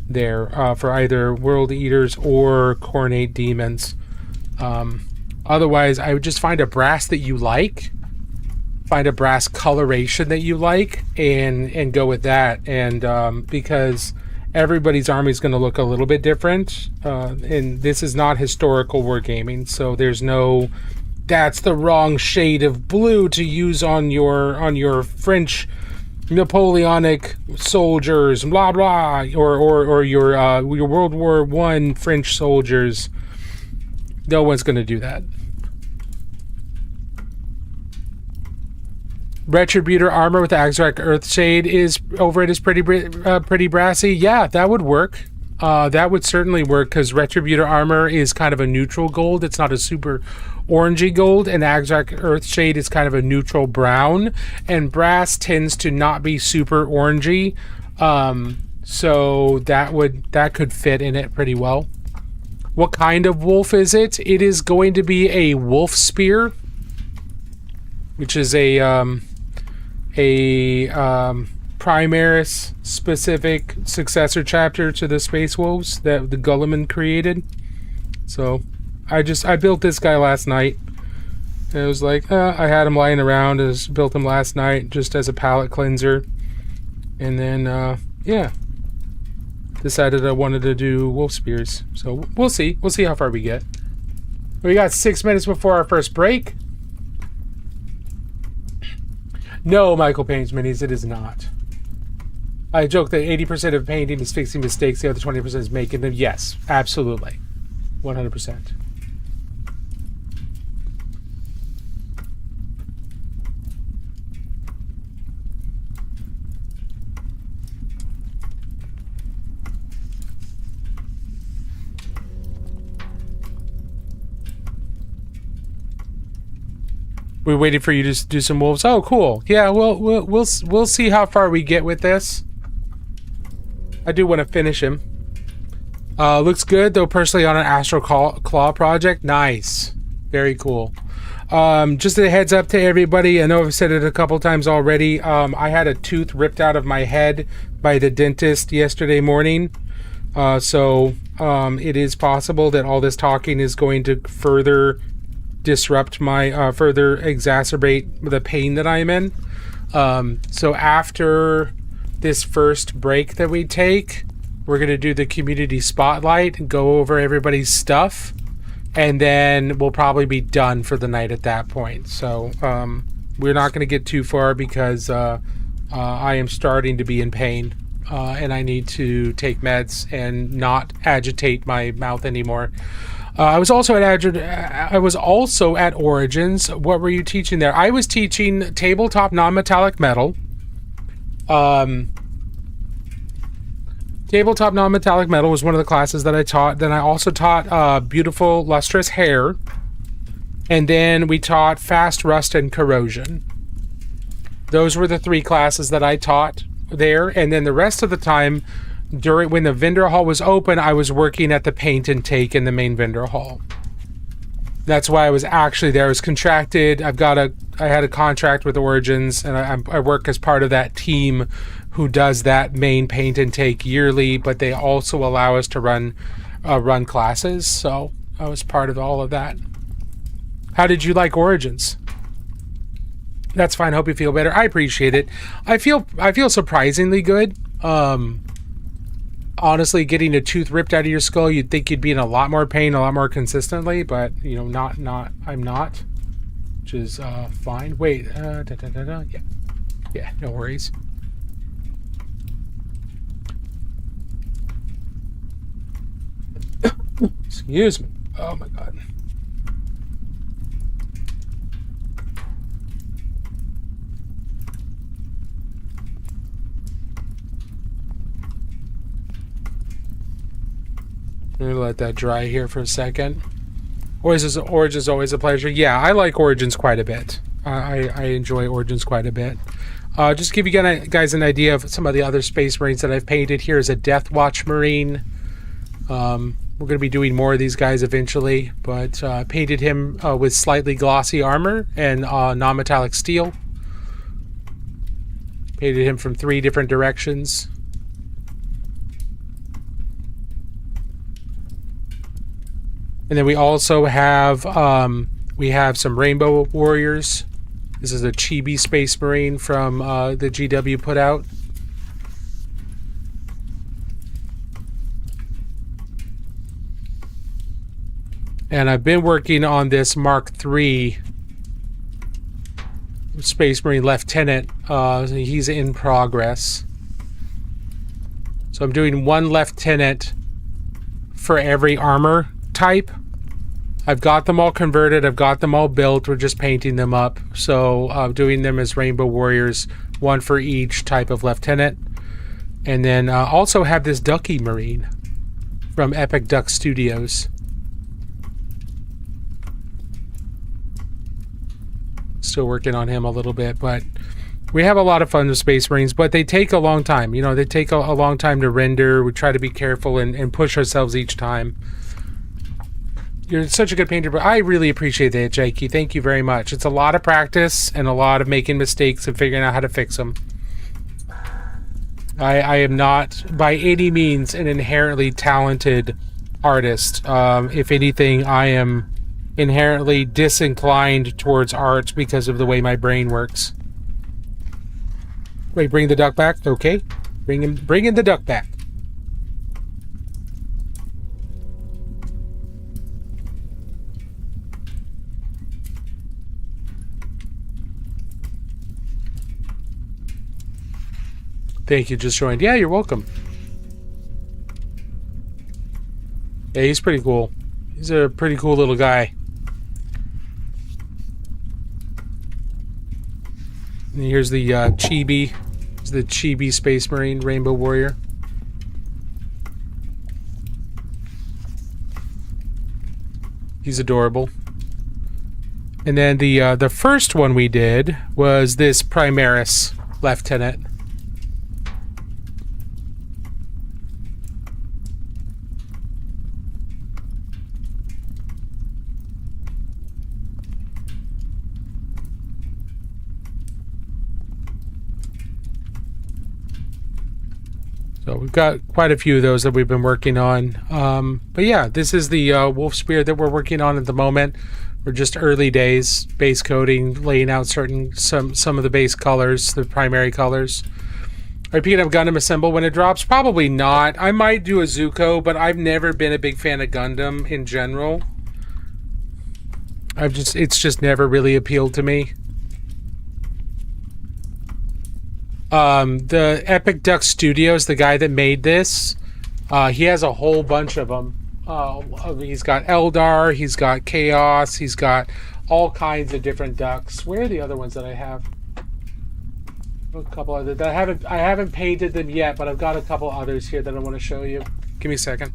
there for either World Eaters or Khornate Demons. Otherwise, I would just find a brass that you like, find a brass coloration that you like, and go with that. And because everybody's army is going to look a little bit different, and this is not historical wargaming, so there's no that's the wrong shade of blue to use on your French Napoleonic soldiers, blah blah, or your World War I French soldiers. No one's going to do that. Retributor armor with Axrac Earthshade is over it is pretty brassy. Yeah, that would work. That would certainly work because Retributor armor is kind of a neutral gold. It's not a super orangey gold, and Azrak Earthshade is kind of a neutral brown, and brass tends to not be super orangey. So that could fit in it pretty well. What kind of wolf is it? It is going to be a wolf spear, which is a Primaris specific successor chapter to the Space Wolves that the Gulliman created. So I built this guy last night. And it was like, I had him lying around. I just built him last night just as a palette cleanser. And then, yeah. Decided I wanted to do wolf spears. So we'll see. We'll see how far we get. We got 6 minutes before our first break. No, Michael Paints Minis, it is not. I joke that 80% of painting is fixing mistakes, the other 20% is making them. Yes, absolutely. 100%. We waited for you to do some wolves. Oh, cool. Yeah, we'll see how far we get with this. I do want to finish him. Looks good, though, personally on an Astral Claw project. Nice. Very cool. Just a heads up to everybody. I know I've said it a couple times already. I had a tooth ripped out of my head by the dentist yesterday morning. So it is possible that all this talking is going to further disrupt my further exacerbate the pain that I'm in. So after this first break that we take, we're going to do the community spotlight and go over everybody's stuff, and then we'll probably be done for the night at that point. So we're not going to get too far because I am starting to be in pain, and I need to take meds and not agitate my mouth anymore. I was also at Origins. What were you teaching there? I was teaching tabletop non-metallic metal. Tabletop non-metallic metal was one of the classes that I taught. Then I also taught beautiful lustrous hair. And then we taught fast rust and corrosion. Those were the 3 classes that I taught there. And then the rest of the time, when the vendor hall was open, I was working at the paint and take in the main vendor hall. That's why I was actually there. I was contracted. I had a contract with Origins, and I work as part of that team who does that main paint and take yearly, but they also allow us to run classes. So I was part of all of that. How did you like Origins? That's fine. Hope you feel better. I appreciate it. I feel surprisingly good. Honestly, getting a tooth ripped out of your skull, you'd think you'd be in a lot more pain a lot more consistently, but you know, I'm not, which is fine. Wait, yeah, no worries. Excuse me. Oh my god. I'm gonna let that dry here for a second. Origins always a pleasure. Yeah, I like Origins quite a bit. I enjoy Origins quite a bit. Just to give you guys an idea of some of the other Space Marines that I've painted. Here is a Death Watch Marine. We're going to be doing more of these guys eventually, but painted him with slightly glossy armor and non-metallic steel. Painted him from 3 different directions. And then we also have some Rainbow Warriors. This is a Chibi Space Marine from the GW put out. And I've been working on this Mark III Space Marine Lieutenant. He's in progress. So I'm doing 1 Lieutenant for every armor type. I've got them all converted. I've got them all built. We're just painting them up. So doing them as Rainbow Warriors, 1 for each type of Lieutenant. And then also have this Ducky Marine. from Epic Duck Studios. Still working on him a little bit, but we have a lot of fun with Space Marines, but they take a long time. You know, they take a long time to render. We try to be careful and push ourselves each time. You're such a good painter, but I really appreciate that, Jakey. Thank you very much. It's a lot of practice and a lot of making mistakes and figuring out how to fix them. I am not, by any means, an inherently talented artist. If anything, I am inherently disinclined towards art because of the way my brain works. Wait, bring the duck back? Okay. Bring in the duck back. Thank you, just joined. Yeah, you're welcome. Yeah, he's pretty cool. He's a pretty cool little guy. And here's the Chibi. Here's the Chibi Space Marine Rainbow Warrior. He's adorable. And then the first one we did was this Primaris Lieutenant. So we've got quite a few of those that we've been working on. But yeah, this is the Wolf Spear that we're working on at the moment. We're just early days, base coating, laying out some of the base colors, the primary colors. Are you picking up Gundam Assemble when it drops? Probably not. I might do a Zuko, but I've never been a big fan of Gundam in general. It's just never really appealed to me. The Epic Duck Studios, the guy that made this, he has a whole bunch of them. He's got Eldar, he's got Chaos, he's got all kinds of different ducks. Where are the other ones that I have? A couple other that I haven't painted them yet, but I've got a couple others here that I want to show you. Give me a second.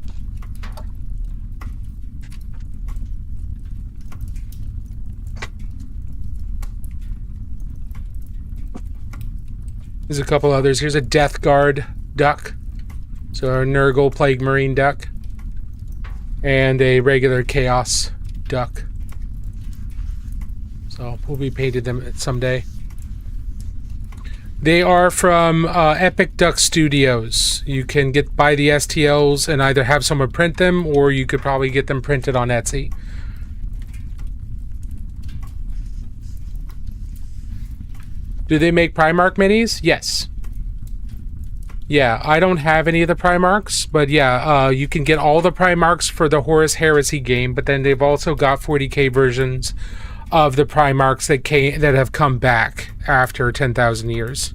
There's a couple others. Here's a Death Guard duck. So a Nurgle Plague Marine duck. And a regular Chaos duck. So we'll be painting them someday. They are from Epic Duck Studios. You can buy the STLs and either have someone print them, or you could probably get them printed on Etsy. Do they make Primarch minis? Yes. Yeah, I don't have any of the Primarchs, but yeah, you can get all the Primarchs for the Horus Heresy game, but then they've also got 40k versions of the Primarchs that have come back after 10,000 years.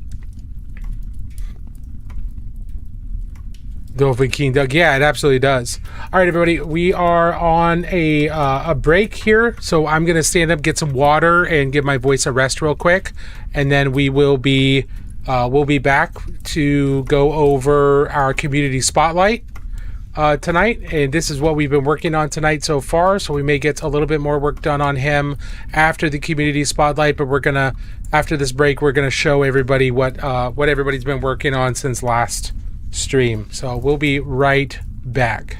Dolphin King Doug, yeah, it absolutely does. All right, everybody, we are on a break here, so I'm gonna stand up, get some water, and give my voice a rest real quick, and then we'll be back to go over our community spotlight tonight. And this is what we've been working on tonight so far, so we may get a little bit more work done on him after the community spotlight, but we're gonna, after this break, we're gonna show everybody what everybody's been working on since last stream. So we'll be right back.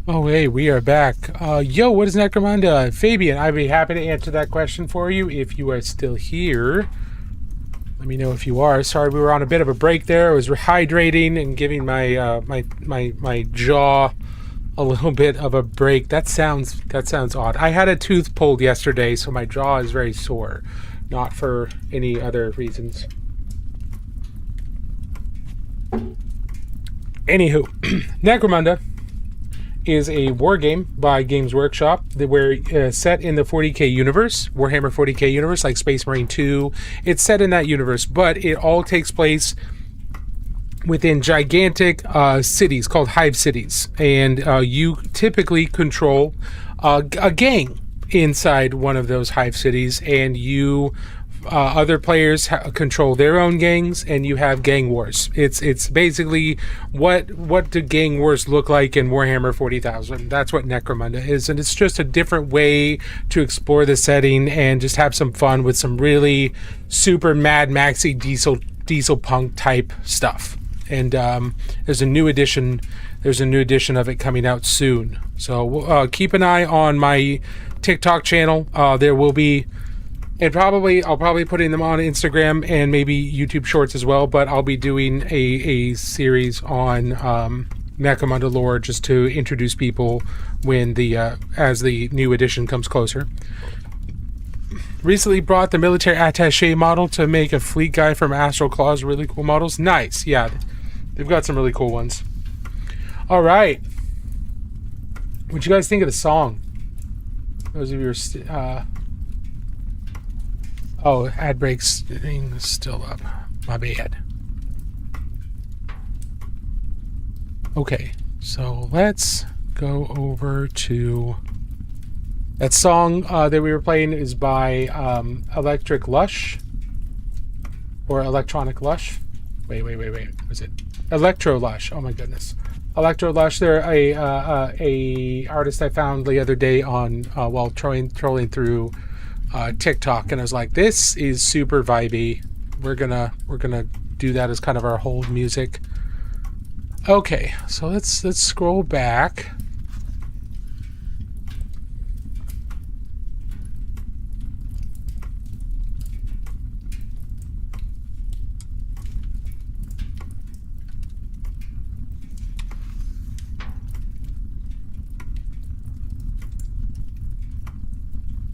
Oh, hey, we are back. Yo, what is Necromunda? Fabian, I'd be happy to answer that question for you if you are still here. Let me know if you are. Sorry, we were on a bit of a break there. I was rehydrating and giving my my jaw a little bit of a break. That sounds odd. I had a tooth pulled yesterday, so my jaw is very sore, not for any other reasons. Anywho, Necromunda is a war game by Games Workshop that we're set in the 40k universe, Warhammer 40k universe, like Space Marine 2. It's set in that universe, but it all takes place within gigantic cities called hive cities, and you typically control a gang inside one of those hive cities, and you other players control their own gangs, and you have gang wars. It's basically what do gang wars look like in Warhammer 40,000. That's what Necromunda is, and it's just a different way to explore the setting and just have some fun with some really super Mad Maxy diesel punk type stuff. And there's a new edition of it coming out soon, so keep an eye on my TikTok channel. There will be, and I'll probably putting them on Instagram and maybe YouTube Shorts as well, but I'll be doing a series on Necromunda lore just to introduce people when as the new edition comes closer. Recently brought the military attaché model to make a fleet guy from Astral Claws. Really cool models. Nice. Yeah, they've got some really cool ones. All right. What'd you guys think of the song? Those of you who are oh, ad breaks still up. My bad. Okay, so let's go over to that song that we were playing is by Electric Lush or Electronic Lush. Wait. Was it Electro Lush? Oh my goodness, Electro Lush. They're a artist I found the other day on while trolling through TikTok, and I was like, this is super vibey. We're gonna do that as kind of our hold music. Okay, so let's scroll back.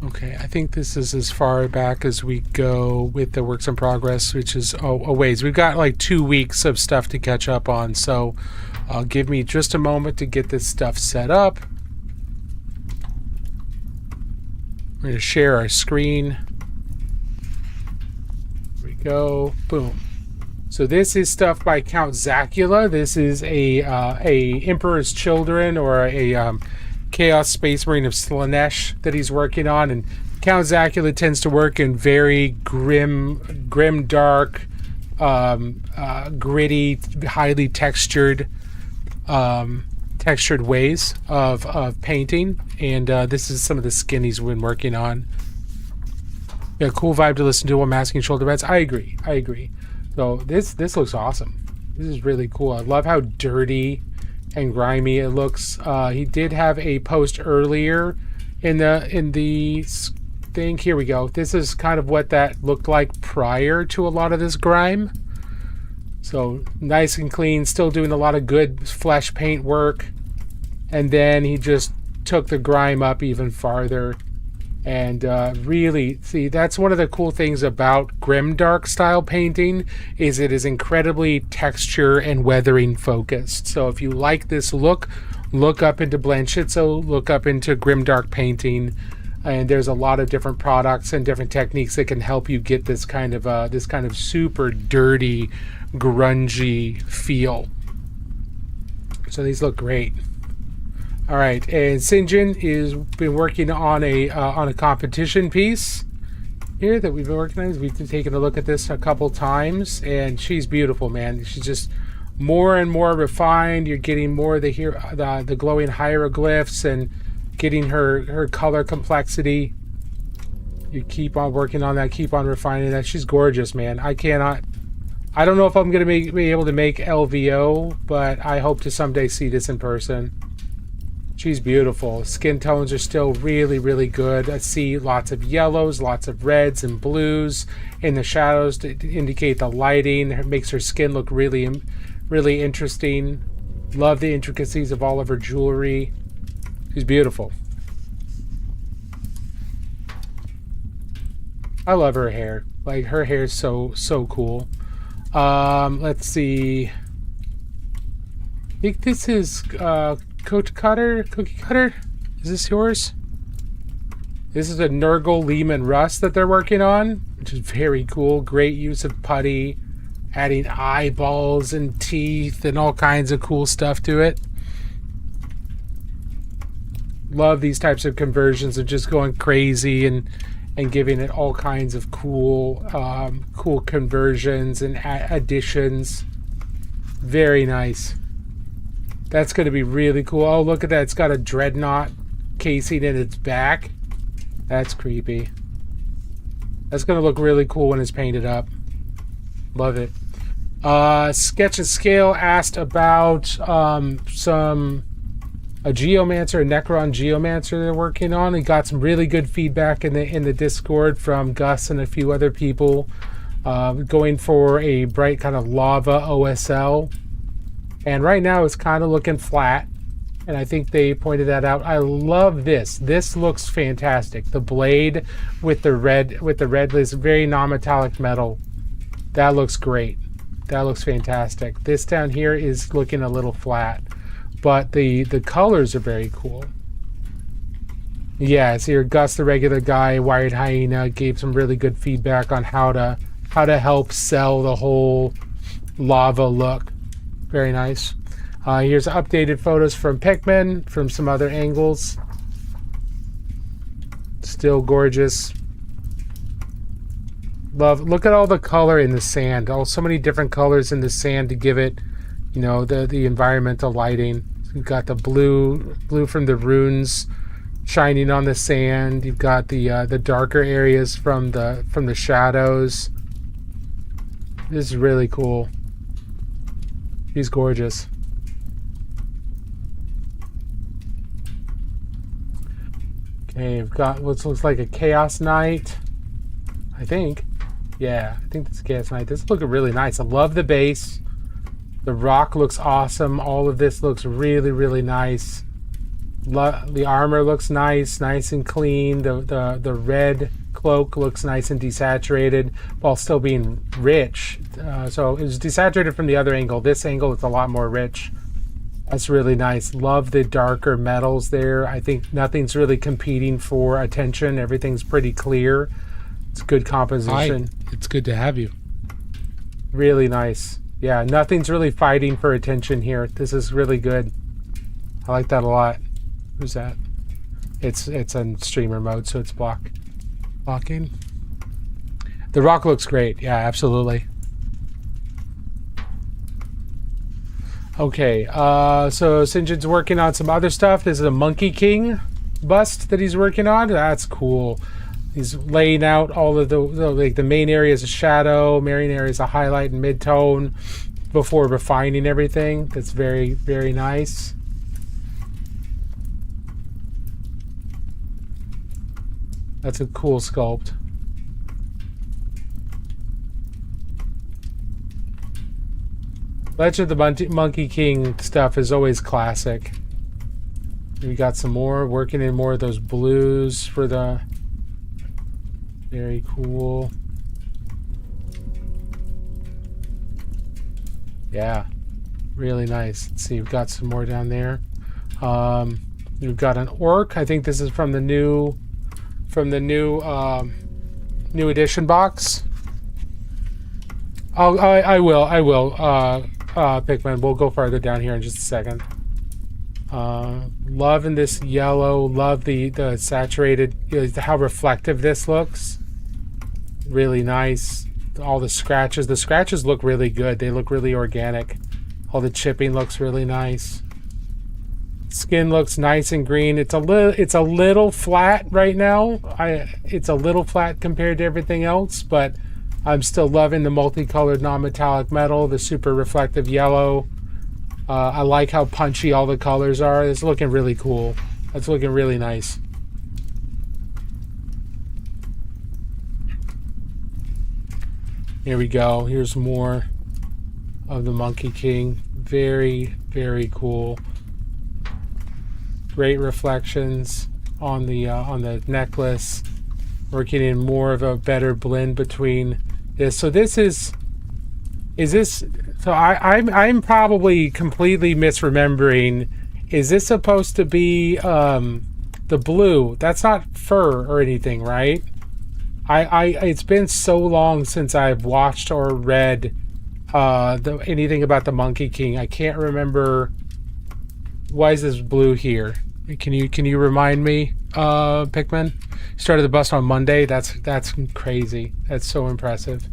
Okay, I think this is as far back as we go with the works in progress, which is a ways. We've got like 2 weeks of stuff to catch up on, so give me just a moment to get this stuff set up. We're going to share our screen. Here we go. Boom. So this is stuff by Count Zacula. This is a Emperor's Children, or a Chaos Space Marine of Slaanesh that he's working on, and Count Zacula tends to work in very grim, dark, gritty, highly textured ways of painting, and this is some of the skin he's been working on. Yeah, cool vibe to listen to while masking shoulder pads. I agree. So this looks awesome. This is really cool. I love how dirty and grimy it looks. He did have a post earlier in the thing. Here we go. This is kind of what that looked like prior to a lot of this grime. So nice and clean, still doing a lot of good flesh paint work, and then he just took the grime up even farther. And really, see, that's one of the cool things about grimdark style painting, is it is incredibly texture and weathering focused. So if you like this look up into Blanchitzo, look up into grimdark painting, and there's a lot of different products and different techniques that can help you get this kind of super dirty, grungy feel. So these look great. All right, and Sinjin is been working on a competition piece here that we've been working on. We've been taking a look at this a couple times, and she's beautiful, man. She's just more and more refined. You're getting more of the glowing hieroglyphs and getting her color complexity. You keep on working on that, keep on refining that. She's gorgeous, man. I don't know if I'm gonna be able to make LVO, but I hope to someday see this in person. She's beautiful. Skin tones are still really, really good. I see lots of yellows, lots of reds and blues in the shadows to indicate the lighting. It makes her skin look really, really interesting. Love the intricacies of all of her jewelry. She's beautiful. I love her hair. Like, her hair is so cool. Let's see. I think this is Cookie Cutter? Is this yours? This is a Nurgle Leman Rust that they're working on, which is very cool. Great use of putty, adding eyeballs and teeth and all kinds of cool stuff to it. Love these types of conversions of just going crazy and giving it all kinds of cool conversions and additions. Very nice. That's going to be really cool. Oh, look at that. It's got a dreadnought casing in its back. That's creepy. That's going to look really cool when it's painted up. Love it. Sketch and Scale asked about a Geomancer, a Necron Geomancer they're working on. He got some really good feedback in the Discord from Gus and a few other people. Going for a bright kind of lava OSL. And right now it's kind of looking flat. And I think they pointed that out. I love this. This looks fantastic. The blade with the red is very non-metallic metal. That looks great. That looks fantastic. This down here is looking a little flat. But the colors are very cool. Yeah, so here Gus, the regular guy, Wired Hyena, gave some really good feedback on how to help sell the whole lava look. Very nice. Here's updated photos from Pikmin from some other angles. Still gorgeous. Look at all the color in the sand. So many different colors in the sand to give it, you know, the environmental lighting. You've got the blue from the runes shining on the sand. You've got the darker areas from the shadows. This is really cool. She's gorgeous. Okay, we've got what looks like a Chaos Knight. I think. Yeah, I think that's a Chaos Knight. This is looking really nice. I love the base. The rock looks awesome. All of this looks really, really nice. The armor looks nice and clean. The red cloak looks nice and desaturated while still being rich. So it was desaturated from the other angle. This angle is a lot more rich. That's really nice. Love the darker metals there. I think nothing's really competing for attention. Everything's pretty clear. It's good composition. It's good to have you. Really nice. Yeah, nothing's really fighting for attention here. This is really good. I like that a lot. Who's that? It's in streamer mode, so it's blocking. The rock looks great. Yeah, absolutely. Okay, so St. John's working on some other stuff. This is a Monkey King bust that he's working on. That's cool. He's laying out all of the main area is a shadow, main area is a highlight and mid-tone before refining everything. That's very, very nice. That's a cool sculpt. Legend of the Monkey King stuff is always classic. We got some more, working in more of those blues for the... Very cool. Yeah, really nice. Let's see, we've got some more down there. We've got an orc. I think this is from the new new edition box. I will. Pikmin. We'll go farther down here in just a second. Loving this yellow. Love the saturated. How reflective this looks. Really nice. All the scratches. The scratches look really good. They look really organic. All the chipping looks really nice. Skin looks nice and green. It's a little flat right now. It's a little flat compared to everything else, but I'm still loving the multicolored non-metallic metal, the super reflective yellow. I like how punchy all the colors are. It's looking really cool. It's looking really nice. Here we go. Here's more of the Monkey King. Very, very cool. Great reflections on the necklace. We're getting more of a better blend between this. So this is this? So I'm probably completely misremembering. Is this supposed to be the blue? That's not fur or anything, right? It's been so long since I've watched or read anything about the Monkey King. I can't remember. Why is this blue here? Can you remind me, Pikmin? Started the bust on Monday. That's crazy. That's so impressive.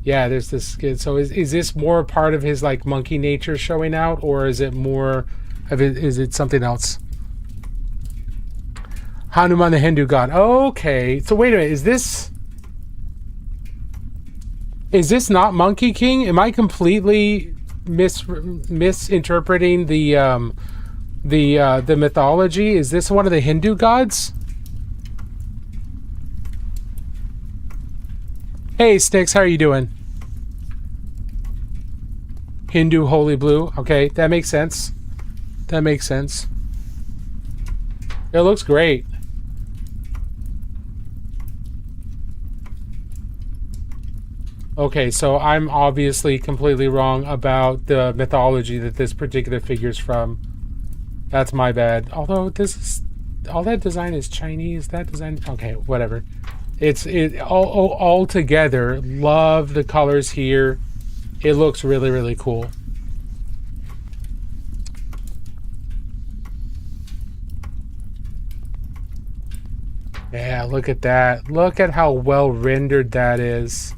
Yeah, there's this kid. So is this more part of his like monkey nature showing out, or is it more of it? Is it something else? Hanuman the Hindu god. Okay. So wait a minute. Is this not Monkey King? Am I completely misinterpreting the mythology? Is this one of the Hindu gods? Hey Sticks, how are you doing? Hindu holy blue. Okay, that makes sense. That makes sense. It looks great. Okay, so I'm obviously completely wrong about the mythology that this particular figure's from. That's my bad. Although this is all that design is Chinese. That design, okay, whatever. It's all together. Love the colors here. It looks really, really cool. Yeah, look at that. Look at how well rendered that is.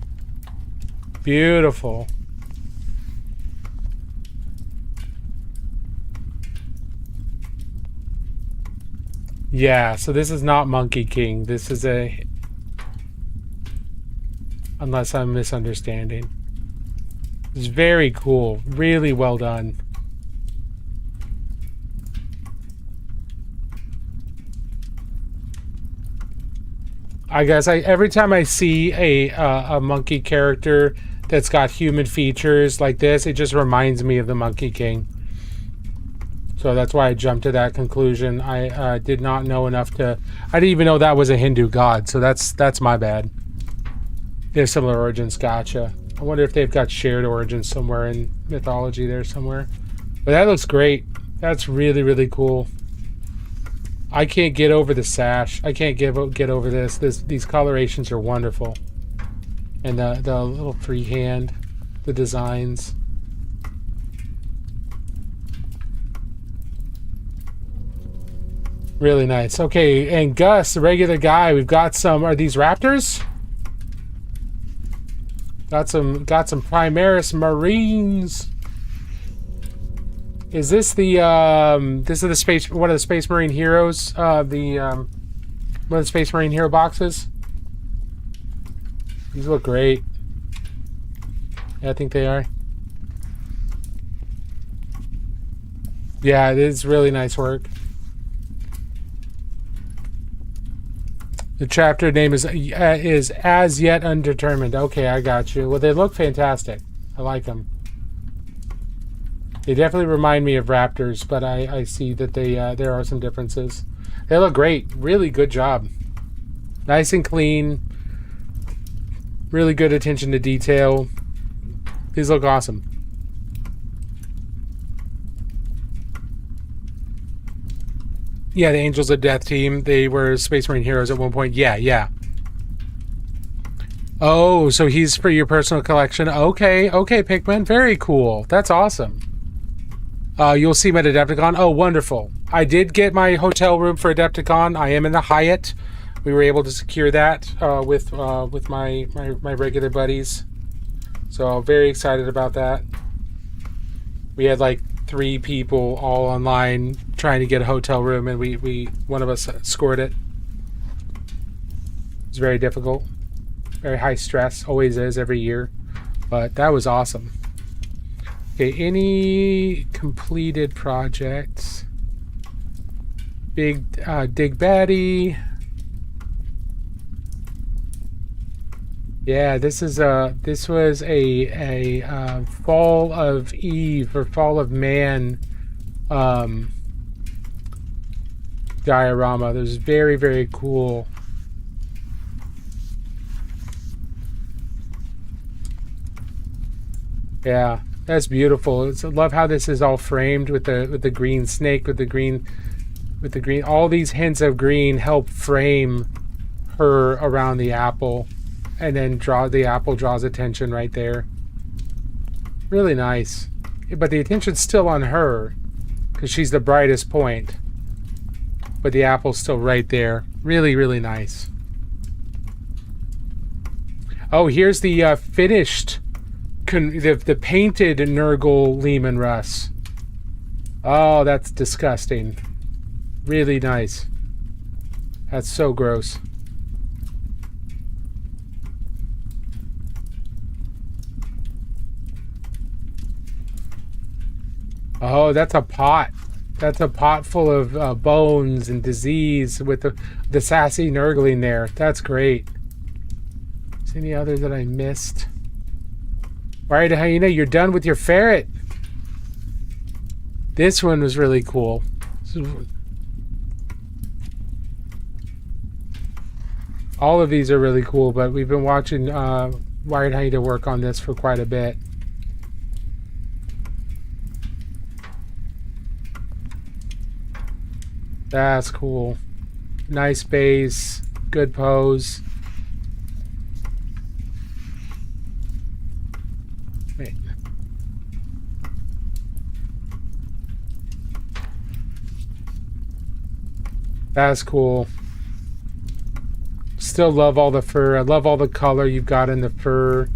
Beautiful. Yeah, so this is not Monkey King. This is a... Unless I'm misunderstanding. It's very cool. Really well done. I guess every time I see a monkey character that's got human features like this, it just reminds me of the Monkey King. So that's why I jumped to that conclusion. I did not know enough to... I didn't even know that was a Hindu god, so that's my bad. They have similar origins, gotcha. I wonder if they've got shared origins somewhere in mythology there somewhere. But that looks great. That's really, really cool. I can't get over the sash. I can't get over this. These colorations are wonderful. And the little freehand, the designs. Really nice. Okay, and Gus, the regular guy, we've got some... Are these raptors? Got some Primaris Marines. Is this the this is the space one of the Space Marine heroes? One of the Space Marine hero boxes. These look great. Yeah, I think they are. Yeah, it is really nice work. The chapter name is As Yet Undetermined. Okay, I got you. Well, they look fantastic. I like them. They definitely remind me of raptors, but I see that there are some differences. They look great. Really good job. Nice and clean. Really good attention to detail. These look awesome. Yeah, the Angels of Death team. They were Space Marine heroes at one point. Yeah. Oh, so he's for your personal collection. Okay, Pikmin. Very cool. That's awesome. You'll see him at Adepticon. Oh, wonderful. I did get my hotel room for Adepticon. I am in the Hyatt. We were able to secure that with my regular buddies. So very excited about that. We had like 3 people all online trying to get a hotel room, and we one of us scored it. It was very difficult. Very high stress. Always is every year. But that was awesome. Okay, any completed projects? Big Dig Batty. Yeah, this was a Fall of Eve or Fall of Man diorama. That was very, very cool. Yeah, that's beautiful. I love how this is all framed with the green snake, with the green. All these hints of green help frame her around the apple, and then the apple draws attention right there. Really nice, but the attention's still on her because she's the brightest point. But the apple's still right there. Really, really nice. Oh, here's the finished, the painted Nurgle Leman Russ. Oh, that's disgusting. Really nice. That's so gross. Oh, that's a pot. That's a pot full of bones and disease with the sassy Nurgling there. That's great. Is there any others that I missed? Alright, Hyena, you're done with your ferret. This one was really cool. All of these are really cool, but we've been watching Wired Hyena work on this for quite a bit. That's cool. Nice base, good pose. Wait. That's cool. Still love all the fur. I love all the color you've got in the fur.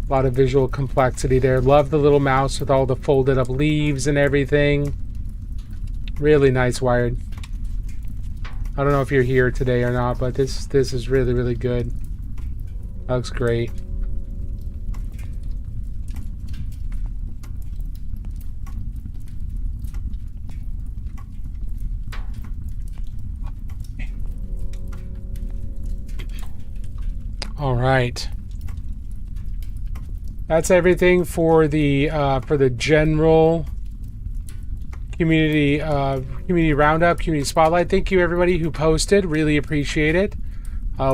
A lot of visual complexity there. Love the little mouse with all the folded up leaves and everything. Really nice, Wired. I don't know if you're here today or not, but this is really, really good. That looks great. All right. That's everything for the general community roundup, community spotlight. Thank you everybody who posted. Really appreciate it.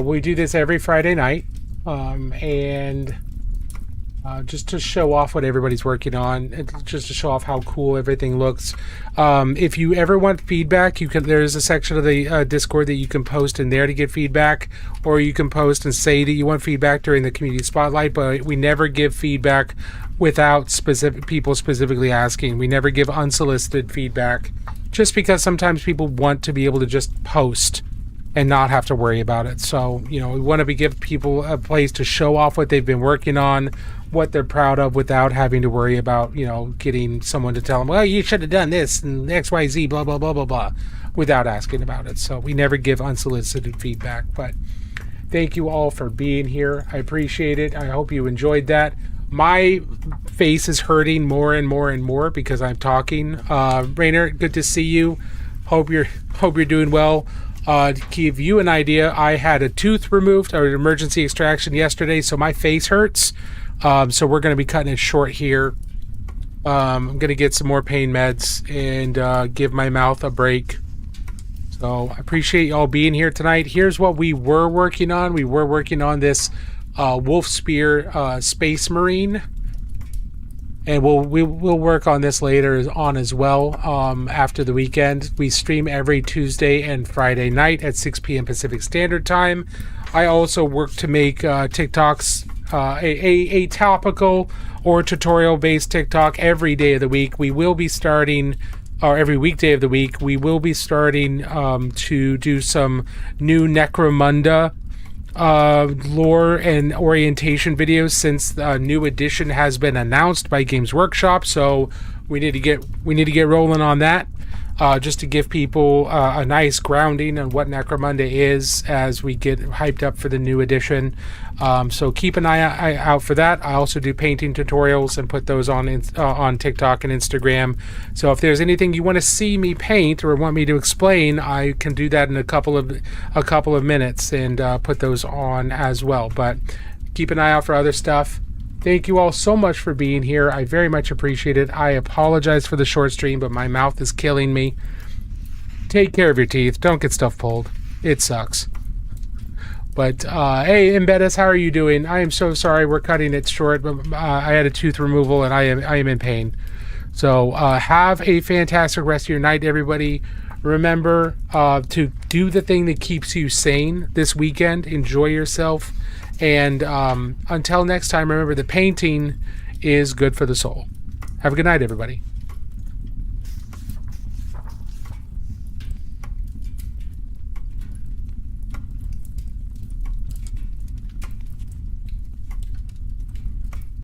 We do this every Friday night, and just to show off what everybody's working on, just to show off how cool everything looks. If you ever want feedback, there's a section of the Discord that you can post in there to get feedback, or you can post and say that you want feedback during the community spotlight. But we never give feedback without people specifically asking. We never give unsolicited feedback, just because sometimes people want to be able to just post and not have to worry about it. So, we want to give people a place to show off what they've been working on, what they're proud of, without having to worry about, getting someone to tell them, well, you should have done this and XYZ, blah, blah, blah, blah, blah, without asking about it. So we never give unsolicited feedback. But thank you all for being here. I appreciate it. I hope you enjoyed that. My face is hurting more and more and more because I'm talking. Rainer, good to see you. Hope you're doing well. To give you an idea, I had a tooth removed, or an emergency extraction yesterday, so my face hurts. So we're going to be cutting it short here. I'm going to get some more pain meds and give my mouth a break. So I appreciate y'all being here tonight. Here's what we were working on. We were working on this Wolf Spear Space Marine. And we'll work on this later on as well. After the weekend, we stream every Tuesday and Friday night at 6 p.m. Pacific Standard Time. I also work to make TikToks, a topical or tutorial-based TikTok every day of the week. We will be starting, or every weekday of the week, we will be starting to do some new Necromunda lore and orientation videos, since the new edition has been announced by Games Workshop. So we need to get rolling on that. just to give people a nice grounding on what Necromunda is as we get hyped up for the new edition. So keep an eye out for that. I also do painting tutorials and put those on TikTok and Instagram. So if there's anything you want to see me paint or want me to explain, I can do that in a couple of minutes and put those on as well. But keep an eye out for other stuff. Thank you all so much for being here. I very much appreciate it. I apologize for the short stream, but my mouth is killing me. Take care of your teeth. Don't get stuff pulled. It sucks. But, hey, Embeddus, how are you doing? I am so sorry we're cutting it short, but I had a tooth removal and I am in pain. So, have a fantastic rest of your night, everybody. Remember to do the thing that keeps you sane this weekend. Enjoy yourself. And until next time, remember the painting is good for the soul. Have a good night, everybody.